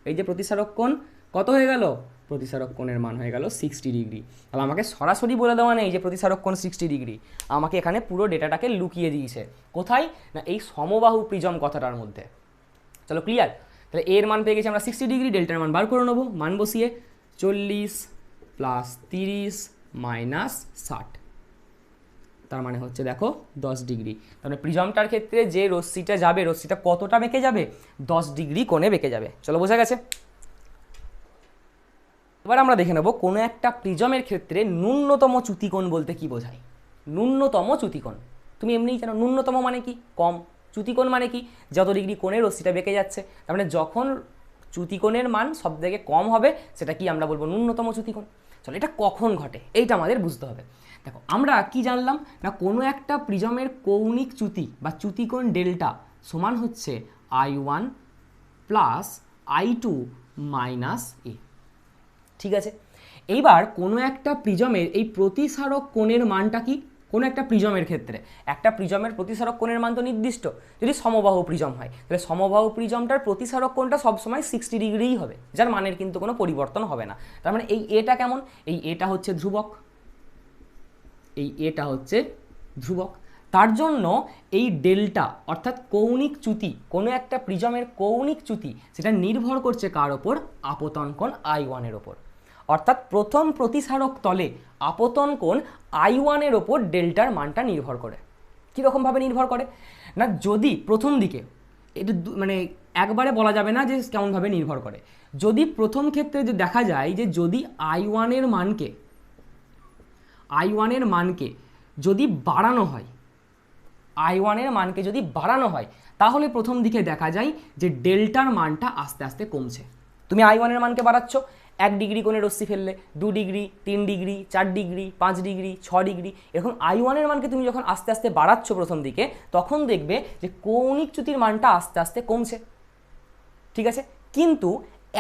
এই যে প্রতিসারক কোণ কত হয়ে গেল? প্রতিসারক কোণের মান হয়ে গেল 60 ডিগ্রি। তাহলে আমাকে সরাসরি বলে দেওয়া নেই যে প্রতিসারক কোণ 60 ডিগ্রি, আমাকে এখানে পুরো ডেটাটাকে লুকিয়ে দিয়েছে। কোথায়? না এই সমবাহু প্রিজম কথাটার মধ্যে। চলো ক্লিয়ার? তাহলে এর মান পেয়ে গেছি আমরা 60 ডিগ্রি, ডেল্টার মান বার করে নেবো। মান বসিয়ে 40 প্লাস 30 মাইনাস 60, তার মানে হচ্ছে দেখো 10 ডিগ্রি। তাহলে প্রিজমটার ক্ষেত্রে যে রশ্মিটা যাবে, রশ্মিটা কতটা বেঁকে যাবে? 10 ডিগ্রি কোণে বেঁকে যাবে। চলো বোঝা গেছে? এবার আমরা দেখে নেব কোনো একটা প্রিজমের ক্ষেত্রে ন্যূনতম চ্যুতিকোণ বলতে কি বোঝায়। ন্যূনতম চ্যুতিকোণ তুমি এমনিই জানো, ন্যূনতম মানে কি? কম। চ্যুতিকোণ মানে কি? যত ডিগ্রি কোণে রশ্মিটা বেঁকে যাচ্ছে। তার মানে যখন চ্যুতিকোণের মান সব থেকে কম হবে সেটা কি আমরা বলবো? ন্যূনতম চ্যুতিকোণ। চলো এটা কখন ঘটে এইটা আমাদের বুঝতে হবে। দেখো আমরা কি জানলাম না, কোনো একটা প্রিজমের কৌণিক চ্যুতি বা চ্যুতিকোণ ডেল্টা সমান হচ্ছে I1 প্লাস I2 মাইনাস এ। ঠিক আছে, এইবার কোনো একটা প্রিজমের এই প্রতিসারক কোণের মানটা কি? কোনো একটা প্রিজমের ক্ষেত্রে একটা প্রিজমের প্রতিসারক কোণের মান তো নির্দিষ্ট, যদি সমবাহু প্রিজম হয় তাহলে সমবাহু প্রিজমটার প্রতিসারক কোণটা সবসময় 60 ডিগ্রিই হবে, যার মানের কিন্তু কোনো পরিবর্তন হবে না। তার মানে এই এটা কেমন? এই এটা হচ্ছে ধ্রুবক, এই এটা হচ্ছে ধ্রুবক। তার জন্য এই ডেল্টা অর্থাৎ কৌণিক চ্যুতি, কোনো একটা প্রিজমের কৌণিক চ্যুতি সেটা নির্ভর করছে কার ওপর? আপতন কোণ I1 এর ওপর। অর্থাৎ প্রথম প্রতিসারক তলে আপতন কোণ I1 এর ওপর ডেল্টার মানটা নির্ভর করে। কীরকমভাবে নির্ভর করে না, যদি প্রথম দিকে এটা মানে একবারে বলা যাবে না যে কেমনভাবে নির্ভর করে। যদি প্রথম ক্ষেত্রে যে দেখা যায় যে যদি I1 এর মানকে যদি বাড়ানো হয়, I1 এর মানকে যদি বাড়ানো হয় তাহলে প্রথম দিকে দেখা যায় যে ডেল্টার মানটা আস্তে আস্তে কমছে। তুমি I1 এর মানকে বাড়াচ্ছ, 1 ডিগ্রি কোণে রশ্মি ফেললে 2 degree, 3 degree, 4 degree, 5 degree, 6 degree, এরকম I1 এর মানকে তুমি যখন আস্তে আস্তে বাড়াচ্ছ প্রথম দিকে, তখন দেখবে যে কৌণিক চ্যুতির মানটা আস্তে আস্তে কমছে। ঠিক আছে, কিন্তু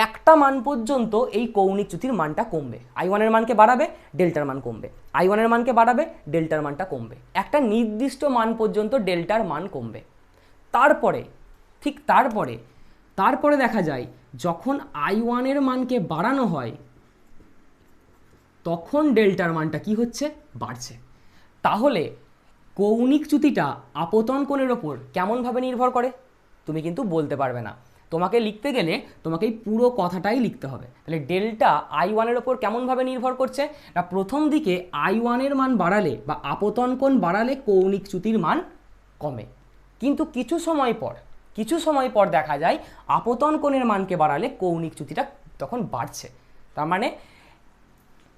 একটা মান পর্যন্ত এই কৌণিক চ্যুতির মানটা কমবে। I1 এর মানকে বাড়াবে, ডেল্টার মান কমবে, I1 এর মানকে বাড়াবে, ডেল্টার মানটা কমবে, একটা নির্দিষ্ট মান পর্যন্ত ডেল্টার মান কমবে। তারপরে ঠিক তারপরে দেখা যায় যখন I1 এর মানকে বাড়ানো হয় তখন ডেল্টার মানটা কি হচ্ছে? বাড়ছে। তাহলে কৌণিক চ্যুতিটা আপতন কোণের ওপর কেমনভাবে নির্ভর করে তুমি কিন্তু বলতে পারবে না। তোমাকে লিখতে গেলে তোমাকে এই পুরো কথাটাই লিখতে হবে। তাহলে ডেল্টা I1 এর ওপর কেমনভাবে নির্ভর করছে না, প্রথম দিকে I1 এর মান বাড়ালে বা আপতন কোণ বাড়ালে কৌণিক চ্যুতির মান কমে, কিন্তু কিছু সময় পর দেখা যায় আপতন কোণের মানকে বাড়ালে কৌণিক চ্যুতিটা তখন বাড়ছে। তার মানে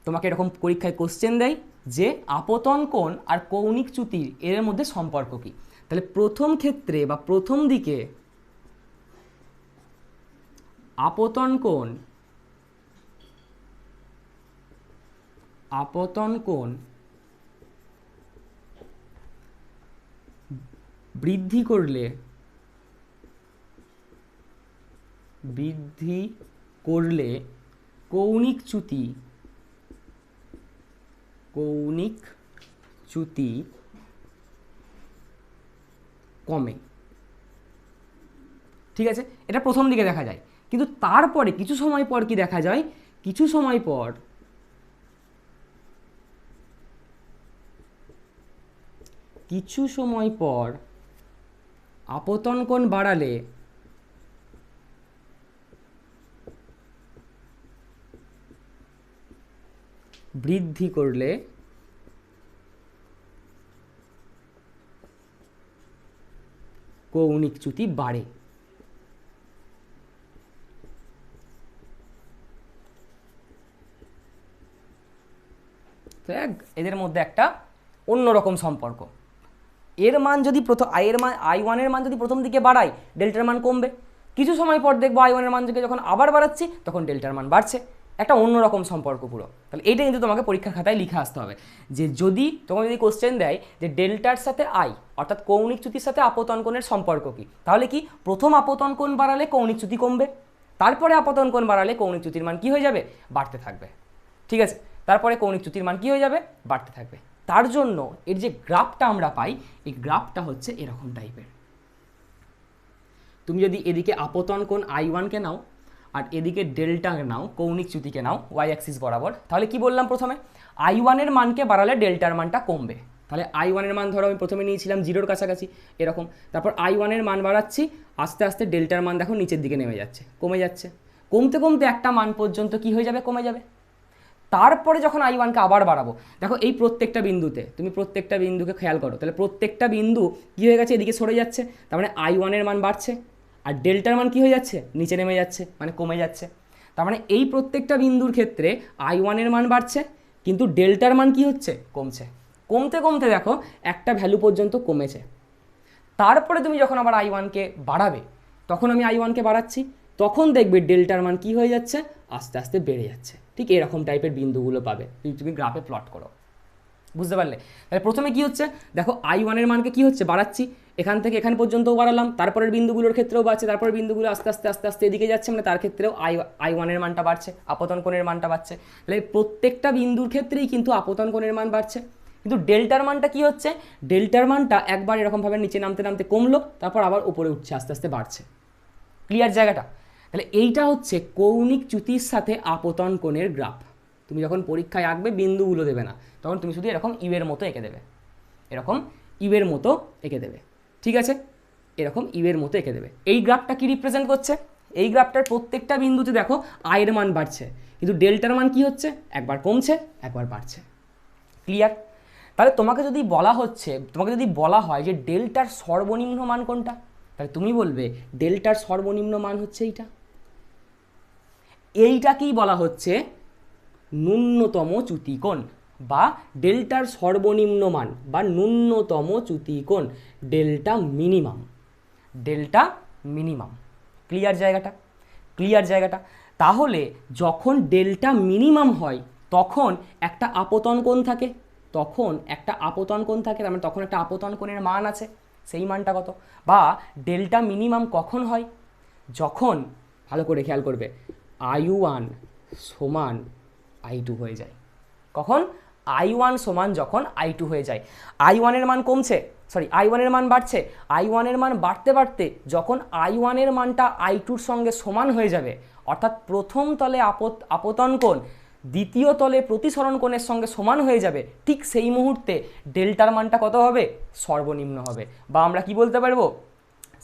তোমাকে এরকম পরীক্ষায় কোশ্চেন দেয় যে আপতন কোণ আর কৌণিক চ্যুতির এর মধ্যে সম্পর্ক কী। তাহলে প্রথম ক্ষেত্রে বা প্রথম দিকে আপতন কোণ বৃদ্ধি করলে কৌণিক চ্যুতি কমে। ঠিক আছে, এটা প্রথম দিকে দেখা যায়, কিন্তু তারপরে কিছু সময় পর কি দেখা যায়? কিছু সময় পর আপতন কোণ বাড়ালে বৃদ্ধি করলে কৌণিক চ্যুতি বাড়ে। তো এদের মধ্যে একটা অন্যরকম সম্পর্ক। এর মান যদি I1 এর মান যদি প্রথম দিকে বাড়াই, ডেল্টার মান কমবে। কিছু সময় পর দেখবো I1 এর মান থেকে যখন আবার বাড়াচ্ছি তখন ডেল্টার মান বাড়ছে। একটা অন্যরকম সম্পর্ক পুরো। তাহলে এইটা কিন্তু তোমাকে পরীক্ষার খাতায় লিখে আসতে হবে যে যদি তোমাকে যদি কোশ্চেন দেয় যে ডেল্টার সাথে অর্থাৎ কৌণিক চ্যুতির সাথে আপতন কোণের সম্পর্ক কী, তাহলে কি প্রথম আপতন কোণ বাড়ালে কৌণিক চ্যুতি কমবে, তারপরে আপতন কোণ বাড়ালে কৌণিক চ্যুতির মান কী হয়ে যাবে, বাড়তে থাকবে। ঠিক আছে, তারপরে কৌণিক চ্যুতির মান কী হয়ে যাবে, বাড়তে থাকবে। তার জন্য এর যে গ্রাফটা আমরা পাই, এই গ্রাফটা হচ্ছে এরকম টাইপের। তুমি যদি এদিকে আপতন কোণ I1 কে নাও আর এদিকে ডেল্টা নাও, কৌণিক চ্যুতিকে নাও ওয়াই অ্যাক্সিস বরাবর, তাহলে কি বললাম প্রথমে, I1 এর মানকে বাড়ালে ডেল্টার মানটা কমবে। তাহলে I1 এর মান ধরো আমি প্রথমে নিয়েছিলাম 0-র কাছাকাছি এরকম, তারপর I1 এর মান বাড়াচ্ছি, আস্তে আস্তে ডেল্টার মান দেখো নিচের দিকে নেমে যাচ্ছে, কমে যাচ্ছে, কমতে কমতে একটা মান পর্যন্ত কি হয়ে যাবে, কমে যাবে। তারপরে যখন I1 কে আবার বাড়াবো, দেখো এই প্রত্যেকটা বিন্দুতে, তুমি প্রত্যেকটা বিন্দুকে খেয়াল করো, তাহলে প্রত্যেকটা বিন্দু কী হয়ে গেছে, এদিকে সরে যাচ্ছে, তার মানে I1 এর মান বাড়ছে আর ডেল্টার মান কী হয়ে যাচ্ছে, নিচে নেমে যাচ্ছে, মানে কমে যাচ্ছে। তার মানে এই প্রত্যেকটা বিন্দুর ক্ষেত্রে I1 এর মান বাড়ছে কিন্তু ডেল্টার মান কি হচ্ছে, কমছে। কমতে কমতে দেখো একটা ভ্যালু পর্যন্ত কমেছে। তারপরে তুমি যখন আবার I1 কে বাড়াবে, তখন আমি I1 কে বাড়াচ্ছি, তখন দেখবে ডেল্টার মান কি হয়ে যাচ্ছে, আস্তে আস্তে বেড়ে যাচ্ছে। ঠিক এরকম টাইপের বিন্দুগুলো পাবে তুমি গ্রাফে প্লট করো, বুঝতে পারলে? তাহলে প্রথমে কি হচ্ছে, দেখো I1 এর মানকে কি হচ্ছে, বাড়াচ্ছি, এখান থেকে এখান পর্যন্তও বাড়ালাম, তারপরের বিন্দুগুলোর ক্ষেত্রেও বাড়ছে, তারপরের বিন্দুগুলো আস্তে আস্তে আস্তে আস্তে এদিকে যাচ্ছে, মানে তার ক্ষেত্রেও I1 এর মানটা বাড়ছে, আপতন কোণের মানটা বাড়ছে। তাহলে প্রত্যেকটা বিন্দুর ক্ষেত্রেই কিন্তু আপতন কোণের মান বাড়ছে, কিন্তু ডেল্টার মানটা কি হচ্ছে, ডেল্টার মানটা একবার এরকমভাবে নিচে নামতে নামতে কমলো, তারপর আবার উপরে উঠছে, আস্তে আস্তে বাড়ছে। ক্লিয়ার জায়গাটা? তাহলে এইটা হচ্ছে কৌণিক চ্যুতির সাথে আপতন কোণের গ্রাফ। তুমি যখন পরীক্ষায় আঁকবে, বিন্দুগুলো দেবে না, তখন তুমি শুধু এরকম ইউয়ের মতো এঁকে দেবে, এরকম ইউয়ের মতো এঁকে দেবে। ঠিক আছে, এরকম ইউয়ের মতো এঁকে দেবে। এই গ্রাফটা কি রিপ্রেজেন্ট করছে, এই গ্রাফটার প্রত্যেকটা বিন্দুতে দেখো আয়ের মান বাড়ছে, কিন্তু ডেল্টার মান কি হচ্ছে, একবার কমছে একবার বাড়ছে। ক্লিয়ার? তাহলে তোমাকে যদি বলা হয় যে ডেল্টার সর্বনিম্ন মান কোনটা, তাহলে তুমি বলবে ডেল্টার সর্বনিম্ন মান হচ্ছে এইটাকেই বলা হচ্ছে ন্যূনতম চ্যুতিকোণ, বা ডেল্টার সর্বনিম্ন মান বা ন্যূনতম চ্যুতিকোণ, ডেল্টা মিনিমাম। ক্লিয়ার জায়গাটা? তাহলে যখন ডেল্টা মিনিমাম হয় তখন একটা আপতন কোণ থাকে, তার মানে তখন একটা আপতন কোণের মান আছে, সেই মানটা কত, বা ডেল্টা মিনিমাম কখন হয়, যখন, ভালো করে খেয়াল করবে, I1 সমান I2 হয়ে যায়। কখন? I1 সমান যখন I2 হয়ে যায়। I1 এর মান I1 এর মান বাড়ছে, I1 এর মান বাড়তে বাড়তে যখন I1 এর মানটা I2 এর সঙ্গে সমান হয়ে যাবে, অর্থাৎ প্রথম তলে আপতন কোণ দ্বিতীয় তলে প্রতিসরণ কোণের সঙ্গে সমান হয়ে যাবে, ঠিক সেই মুহূর্তে ডেল্টার মানটা কত হবে, সর্বনিম্ন হবে। বা আমরা কি বলতে পারবো,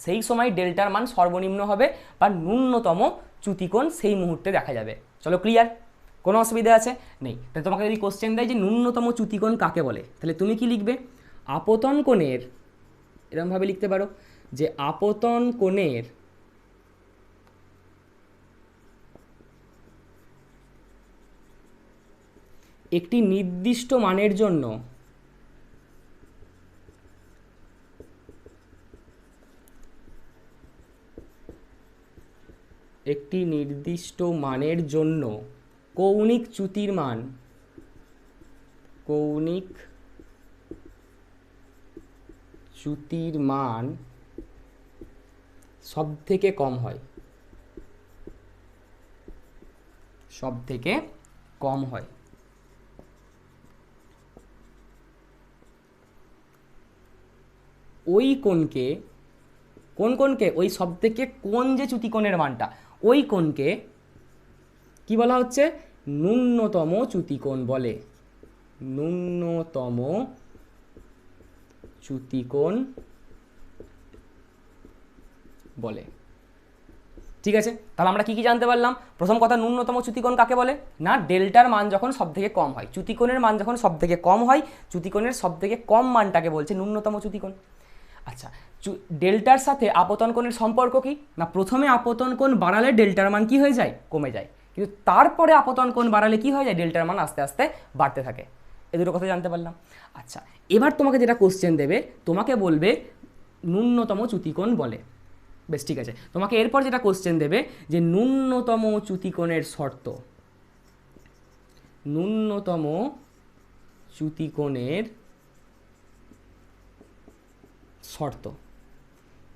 সেই সময় ডেল্টার মান সর্বনিম্ন হবে বা ন্যূনতম চ্যুতিকোণ সেই মুহূর্তে দেখা যাবে। চলো ক্লিয়ার? কোনো অসুবিধা আছে? নেই। তাহলে তোমাকে যদি কোশ্চেন দেয় যে ন্যূনতম চ্যুতিকোণ কাকে বলে, তাহলে তুমি কি লিখবে, আপতন কোণের, এরকমভাবে লিখতে পারো যে আপতন কোণের একটি নির্দিষ্ট মানের জন্য কৌণিক চ্যুতির মান সব থেকে কম হয়, ওই কোণকে, ওই সব থেকে কোণ যে চ্যুতিকোণের মানটা, ওই কোণকে কি বলা হচ্ছে, ন্যূনতম চ্যুতিকোণ বলে। ন্যূনতম চ্যুতিকোণ বলে। ঠিক আছে, তাহলে আমরা কি কি জানতে পারলাম? প্রথম কথা, ন্যূনতম চ্যুতিকোণ কাকে বলে? না ডেল্টার মান যখন সব থেকে কম হয়, চ্যুতিকোণের মান যখন সব থেকে কম হয়, চ্যুতিকোণের সব থেকে কম মানটাকে বলছে ন্যূনতম চ্যুতিকোণ। আচ্ছা, ডেল্টার সাথে আপতন কোণের সম্পর্ক কি? না প্রথমে আপতন কোণ বাড়ালে ডেল্টার মান কি হয়ে যায়? কমে যায়, কিন্তু তারপরে আপতন কোণ বাড়ালে কি হয়ে যায়? ডেল্টার মান আস্তে আস্তে বাড়তে থাকে। এই দুটো কথা জানতে পারলাম। আচ্ছা, এবার তোমাকে যেটা কোশ্চেন দেবে, তোমাকে বলবে ন্যূনতম চ্যুতিকোণ বলে। বেশ ঠিক আছে, তোমাকে এরপর যেটা কোশ্চেন দেবে যে ন্যূনতম চ্যুতিকোণের শর্ত, ন্যূনতম চ্যুতিকোণের শর্ত,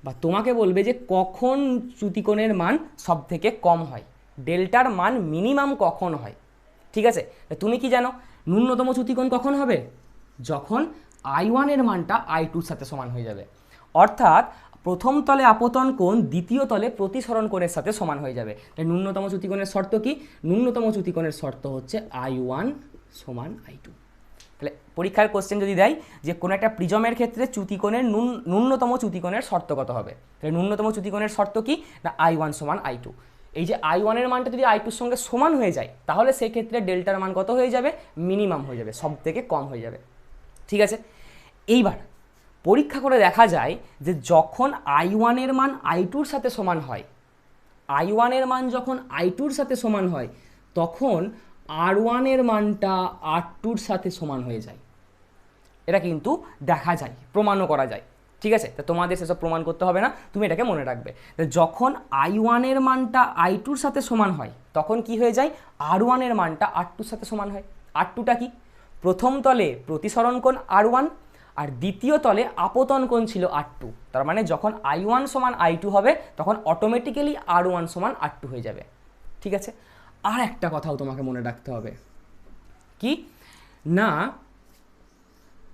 বা তোমাকে বলবে যে কখন চ্যুতিকোণের মান সব থেকে কম হয়, ডেল্টার মান মিনিমাম কখন হয়। ঠিক আছে, তুমি কি জানো ন্যূনতম চ্যুতিকোণ কখন হবে? যখন I1-এর মানটা I2-র সাথে সমান হয়ে যাবে, অর্থাৎ প্রথম তলে আপতন কোণ দ্বিতীয় তলে প্রতিসরণ কোণের সাথে সমান হয়ে যাবে। তাই ন্যূনতম চ্যুতিকোণের শর্ত কি? ন্যূনতম চ্যুতিকোণের শর্ত হচ্ছে I1 সমান I2। তাহলে পরীক্ষার কোশ্চেন যদি দেয় যে কোনো একটা প্রিজমের ক্ষেত্রে চ্যুতিকোণের ন্যূনতম চ্যুতিকোণের শর্ত কত হবে, তাহলে ন্যূনতম চ্যুতিকোণের শর্ত কি? না I1 সমান I2। এই যে I1-এর মানটা যদি I2-র সঙ্গে সমান হয়ে যায়, তাহলে সেক্ষেত্রে ডেল্টার মান কত হয়ে যাবে? মিনিমাম হয়ে যাবে, সব থেকে কম হয়ে যাবে। ঠিক আছে, এইবার পরীক্ষা করে দেখা যায় যে যখন I1-এর মান I2-র সাথে সমান হয়, I1-এর মান যখন I2-র সাথে সমান হয়, তখন R1-এর মানটা R2-র সাথে সমান হয়ে যায়। এটা কিন্তু দেখা যায়, প্রমাণও করা যায়। ঠিক আছে, তো তোমাদের সেসব প্রমাণ করতে হবে না, তুমি এটাকে মনে রাখবে। যখন I1-এর মানটা I2-র সাথে সমান হয়, তখন কি হয়ে যায়? R1-এর মানটা R2-র সাথে সমান হয়। R2টা কি? প্রথম তলে প্রতিসরণ কোণ R1 আর দ্বিতীয় তলে আপতন কোণ ছিল R2। তার মানে যখন I1 সমান I2 হবে, তখন অটোমেটিক্যালি R1 সমান R2 হয়ে যাবে। ঠিক আছে, আর একটা কথাও তোমাকে মনে রাখতে হবে, কি না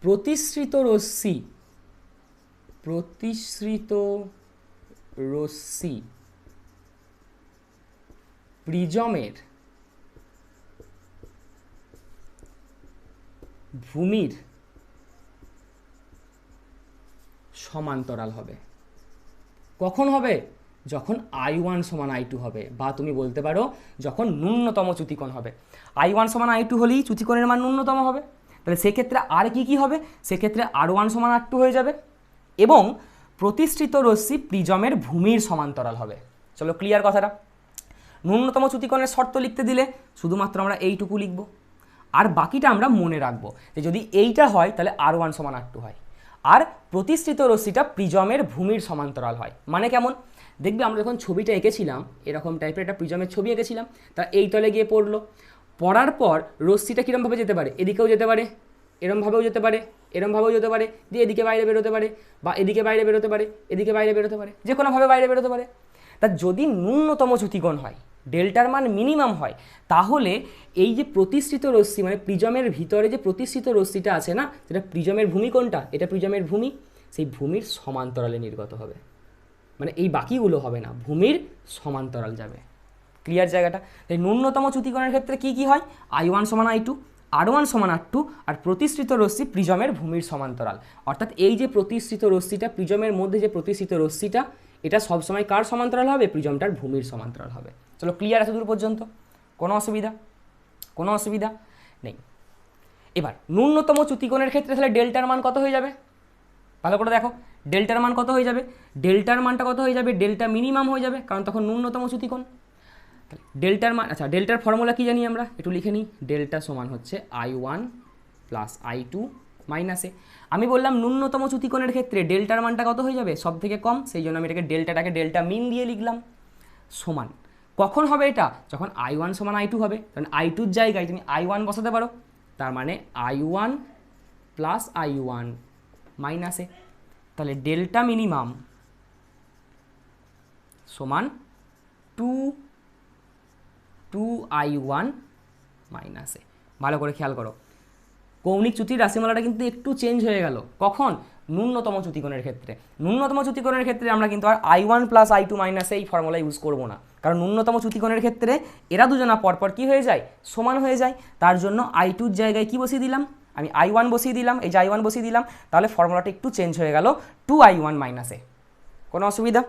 প্রতিসৃত রশ্মি প্রিজমের ভূমির সমান্তরাল হবে। কখন হবে? যখন I1 সমান I2 হবে, বা তুমি বলতে পারো যখন ন্যূনতম চ্যুতিকোণ হবে। I1 সমান I2 হলেই চ্যুতিকোণের মান ন্যূনতম হবে। তাহলে সেক্ষেত্রে আর কি হবে? সেক্ষেত্রে R1 সমান R2 হয়ে যাবে, এবং প্রতিসৃত রশ্মি প্রিজমের ভূমির সমান্তরাল হবে। চলো ক্লিয়ার কথাটা। ন্যূনতম চ্যুতিকোণের শর্ত লিখতে দিলে শুধুমাত্র আমরা এইটুকু লিখব, আর বাকিটা আমরা মনে রাখবো যে যদি এইটা হয় তাহলে R1 সমান R2 হয়, আর প্রতিসৃত রশ্মিটা প্রিজমের ভূমির সমান্তরাল হয়। মানে কেমন? দেখবে আমরা যখন ছবিটা এঁকেছিলাম, এরকম টাইপের একটা প্রিজমের ছবি এঁকেছিলাম, তা এই তলে গিয়ে পড়লো, পড়ার পর রশ্মিটা কীরমভাবে যেতে পারে? এদিকেও যেতে পারে, এরমভাবেও যেতে পারে, এরমভাবেও যেতে পারে, দিয়ে এদিকে বাইরে বেরোতে পারে, বা এদিকে বাইরে বেরোতে পারে, এদিকে বাইরে বেরোতে পারে, যে কোনোভাবে বাইরে বেরোতে পারে। তা যদি ন্যূনতম চ্যুতিকোণ হয়, ডেল্টার মান মিনিমাম হয়, তাহলে এই যে প্রতিসৃত রশ্মি, মানে প্রিজমের ভিতরে যে প্রতিসৃত রশ্মিটা আছে না, যেটা প্রিজমের ভূমি কোনটা? এটা প্রিজমের ভূমি, সেই ভূমির সমান্তরালে নির্গত হবে। মানে এই বাকিগুলো হবে না, ভূমির সমান্তরাল যাবে। ক্লিয়ার জায়গাটা? তাই ন্যূনতম চ্যুতিকোণের ক্ষেত্রে কি কি হয়? I1 সমান I2, R1 সমান R2, আর প্রতিসৃত রশ্মি প্রিজমের ভূমির সমান্তরাল। অর্থাৎ এই যে প্রতিসৃত রশ্মিটা, প্রিজমের মধ্যে যে প্রতিসৃত রশ্মিটা, এটা সবসময় কার সমান্তরাল হবে? প্রিজমটার ভূমির সমান্তরাল হবে। চলো ক্লিয়ার আছে দূর পর্যন্ত? কোনো অসুবিধা নেই। এবার ন্যূনতম চ্যুতিকোণের ক্ষেত্রে তাহলে ডেল্টার মান কত হয়ে যাবে? ভালো করে দেখো, ডেল্টার মান কত হয়ে যাবে? ডেল্টার মানটা কত হয়ে যাবে? ডেল্টা মিনিমাম হয়ে যাবে, কারণ তখন ন্যূনতম চ্যুতিকোণ। ডেল্টার মান, আচ্ছা ডেল্টার ফর্মুলা কি জানি আমরা, একটু লিখে নিই। ডেল্টা সমান হচ্ছে I1 প্লাস I2 মাইনাস এ। আমি বললাম ন্যূনতম চ্যুতিকোণের ক্ষেত্রে ডেল্টার মানটা কত হয়ে যাবে? সব থেকে কম, সেই জন্য আমি এটাকে ডেল্টা মিন দিয়ে লিখলাম। সমান কখন হবে এটা? যখন I1 সমান I2 হবে, কারণ I2-র জায়গায় তুমি I1 বসাতে পারো, তার মানে I1 প্লাস I1 মাইনাস এ। তাহলে ডেল্টা মিনিমাম সমান 2I1 মাইনাস এ। ভালো করে খেয়াল করো, কৌণিক চ্যুতির রাশিমালাটা কিন্তু একটু চেঞ্জ হয়ে গেল। কখন? ন্যূনতম চ্যুতিকোণের ক্ষেত্রে। ন্যূনতম চ্যুতিকোণের ক্ষেত্রে আমরা কিন্তু আর I1 প্লাস I2 মাইনাস এই ফর্মুলা ইউজ করবো না, কারণ ন্যূনতম চ্যুতিকোণের ক্ষেত্রে এরা দুজনা পরপর কি হয়ে যায়? সমান হয়ে যায়। তার জন্য I2-র জায়গায় কি বসিয়ে দিলাম? আমি I1 বসিয়ে দিলাম, এই যে I1 বসিয়ে দিলাম, তাহলে ফর্মুলাটা একটু চেঞ্জ হয়ে গেল 2I1 মাইনাস এ। কোনো অসুবিধা?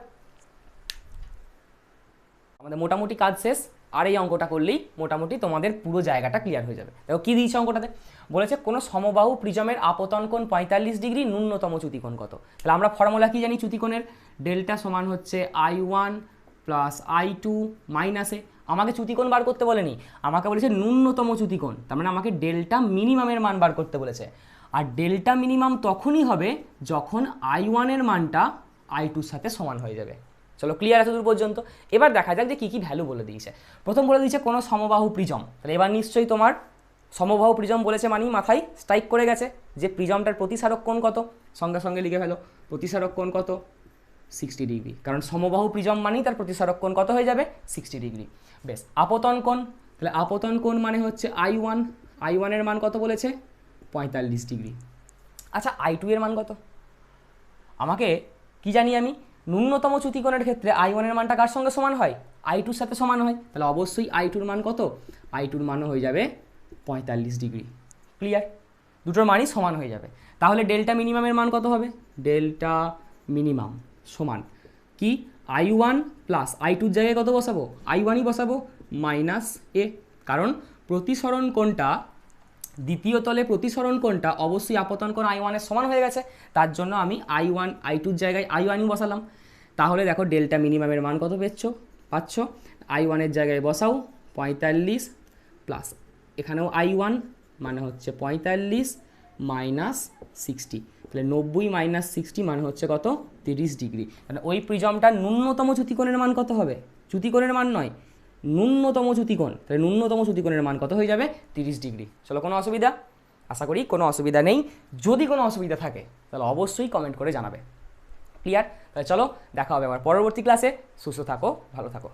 আমাদের মোটামুটি কাজ শেষ, আর এই অঙ্কটা করলেই মোটামুটি তোমাদের পুরো জায়গাটা ক্লিয়ার হয়ে যাবে। দেখো কী দিয়েছে অঙ্কটাতে, বলেছে কোনো সমবাহু প্রিজমের আপতন কোণ 45 ডিগ্রি, ন্যূনতম চ্যুতিকোণ কত। তাহলে আমরা ফর্মুলা কি জানি চ্যুতিকোণের, ডেল্টা সমান হচ্ছে I1 প্লাস I2 মাইনাস এ। আমাকে চ্যুতিকোণ বার করতে বলেনি, আমাকে বলেছে ন্যূনতম চ্যুতিকোণ, তার মানে আমাকে ডেল্টা মিনিমামের মান বার করতে বলেছে। আর ডেল্টা মিনিমাম তখনই হবে যখন I1 এর মানটা I2 এর সাথে সমান হয়ে যাবে। চলো ক্লিয়ার আছে দূর পর্যন্ত। এবার দেখা যাক যে কী কী ভ্যালু বলে দিয়েছে। প্রথম বলে দিয়েছে কোনো সমবাহু প্রিজম, তাহলে এবার নিশ্চয়ই তোমার সমবাহু প্রিজম বলেছে মানেই মাথায় স্ট্রাইক করে গেছে যে প্রিজমটার প্রতিসারক কোণ কত, সঙ্গে সঙ্গে লিখে ফেলো প্রতিসারক কোণ কত, 60 ডিগ্রি, কারণ সমবাহু প্রিজম মানেই তার প্রতিসারক কোণ কত হয়ে যাবে, 60 ডিগ্রি। বেশ, আপতন কোণ, তাহলে আপতন কোণ মানে হচ্ছে I1 এর মান কত বলেছে, 45 ডিগ্রি। আচ্ছা I2 এর মান কত, আমাকে কি জানি আমি, ন্যূনতম চ্যুতিকোণের ক্ষেত্রে I1 এর মানটা কার সঙ্গে সমান হয়, I2 এর সাথে সমান হয়, তাহলে অবশ্যই I2 এর মান কত, I2 এর মানও হয়ে যাবে 45 ডিগ্রি। ক্লিয়ার, দুটোর মানই সমান হয়ে যাবে। তাহলে ডেল্টা মিনিমামের মান কত হবে, ডেল্টা মিনিমাম সমান কি I1 প্লাস I2 জায়গায় কত বসাবো, I1ই বসাবো মাইনাস এ, কারণ প্রতিসরণ কোণটা দ্বিতীয় তলে প্রতিসরণ কোণটা অবশ্যই আপতন কোণ I1 এর সমান হয়ে গেছে, তার জন্য আমি I1 I2 জায়গায় I1ই বসালাম। তাহলে দেখো ডেল্টা মিনিমামের মান কত পাচ্ছ, I1 এর জায়গায় বসাও 45 প্লাস এখানেও I1 মানে হচ্ছে 45 মাইনাস 60, তাহলে 90 মাইনাস 60 মানে হচ্ছে কত, 30 ডিগ্রি। মানে ওই প্রিজমটার ন্যূনতম চ্যুতিকোণের মান কত হবে, চ্যুতিকোণের মান নয়, ন্যূনতম চ্যুতিকোণ, তাহলে ন্যূনতম চ্যুতিকোণের মান কত হয়ে যাবে, 30 ডিগ্রি। চলো কোনো অসুবিধা, আশা করি কোনো অসুবিধা নেই। যদি কোনো অসুবিধা থাকে তাহলে অবশ্যই কমেন্ট করে জানাবে। ক্লিয়ার, তাহলে চলো দেখা হবে আবার পরবর্তী ক্লাসে। সুস্থ থাকো, ভালো থাকো।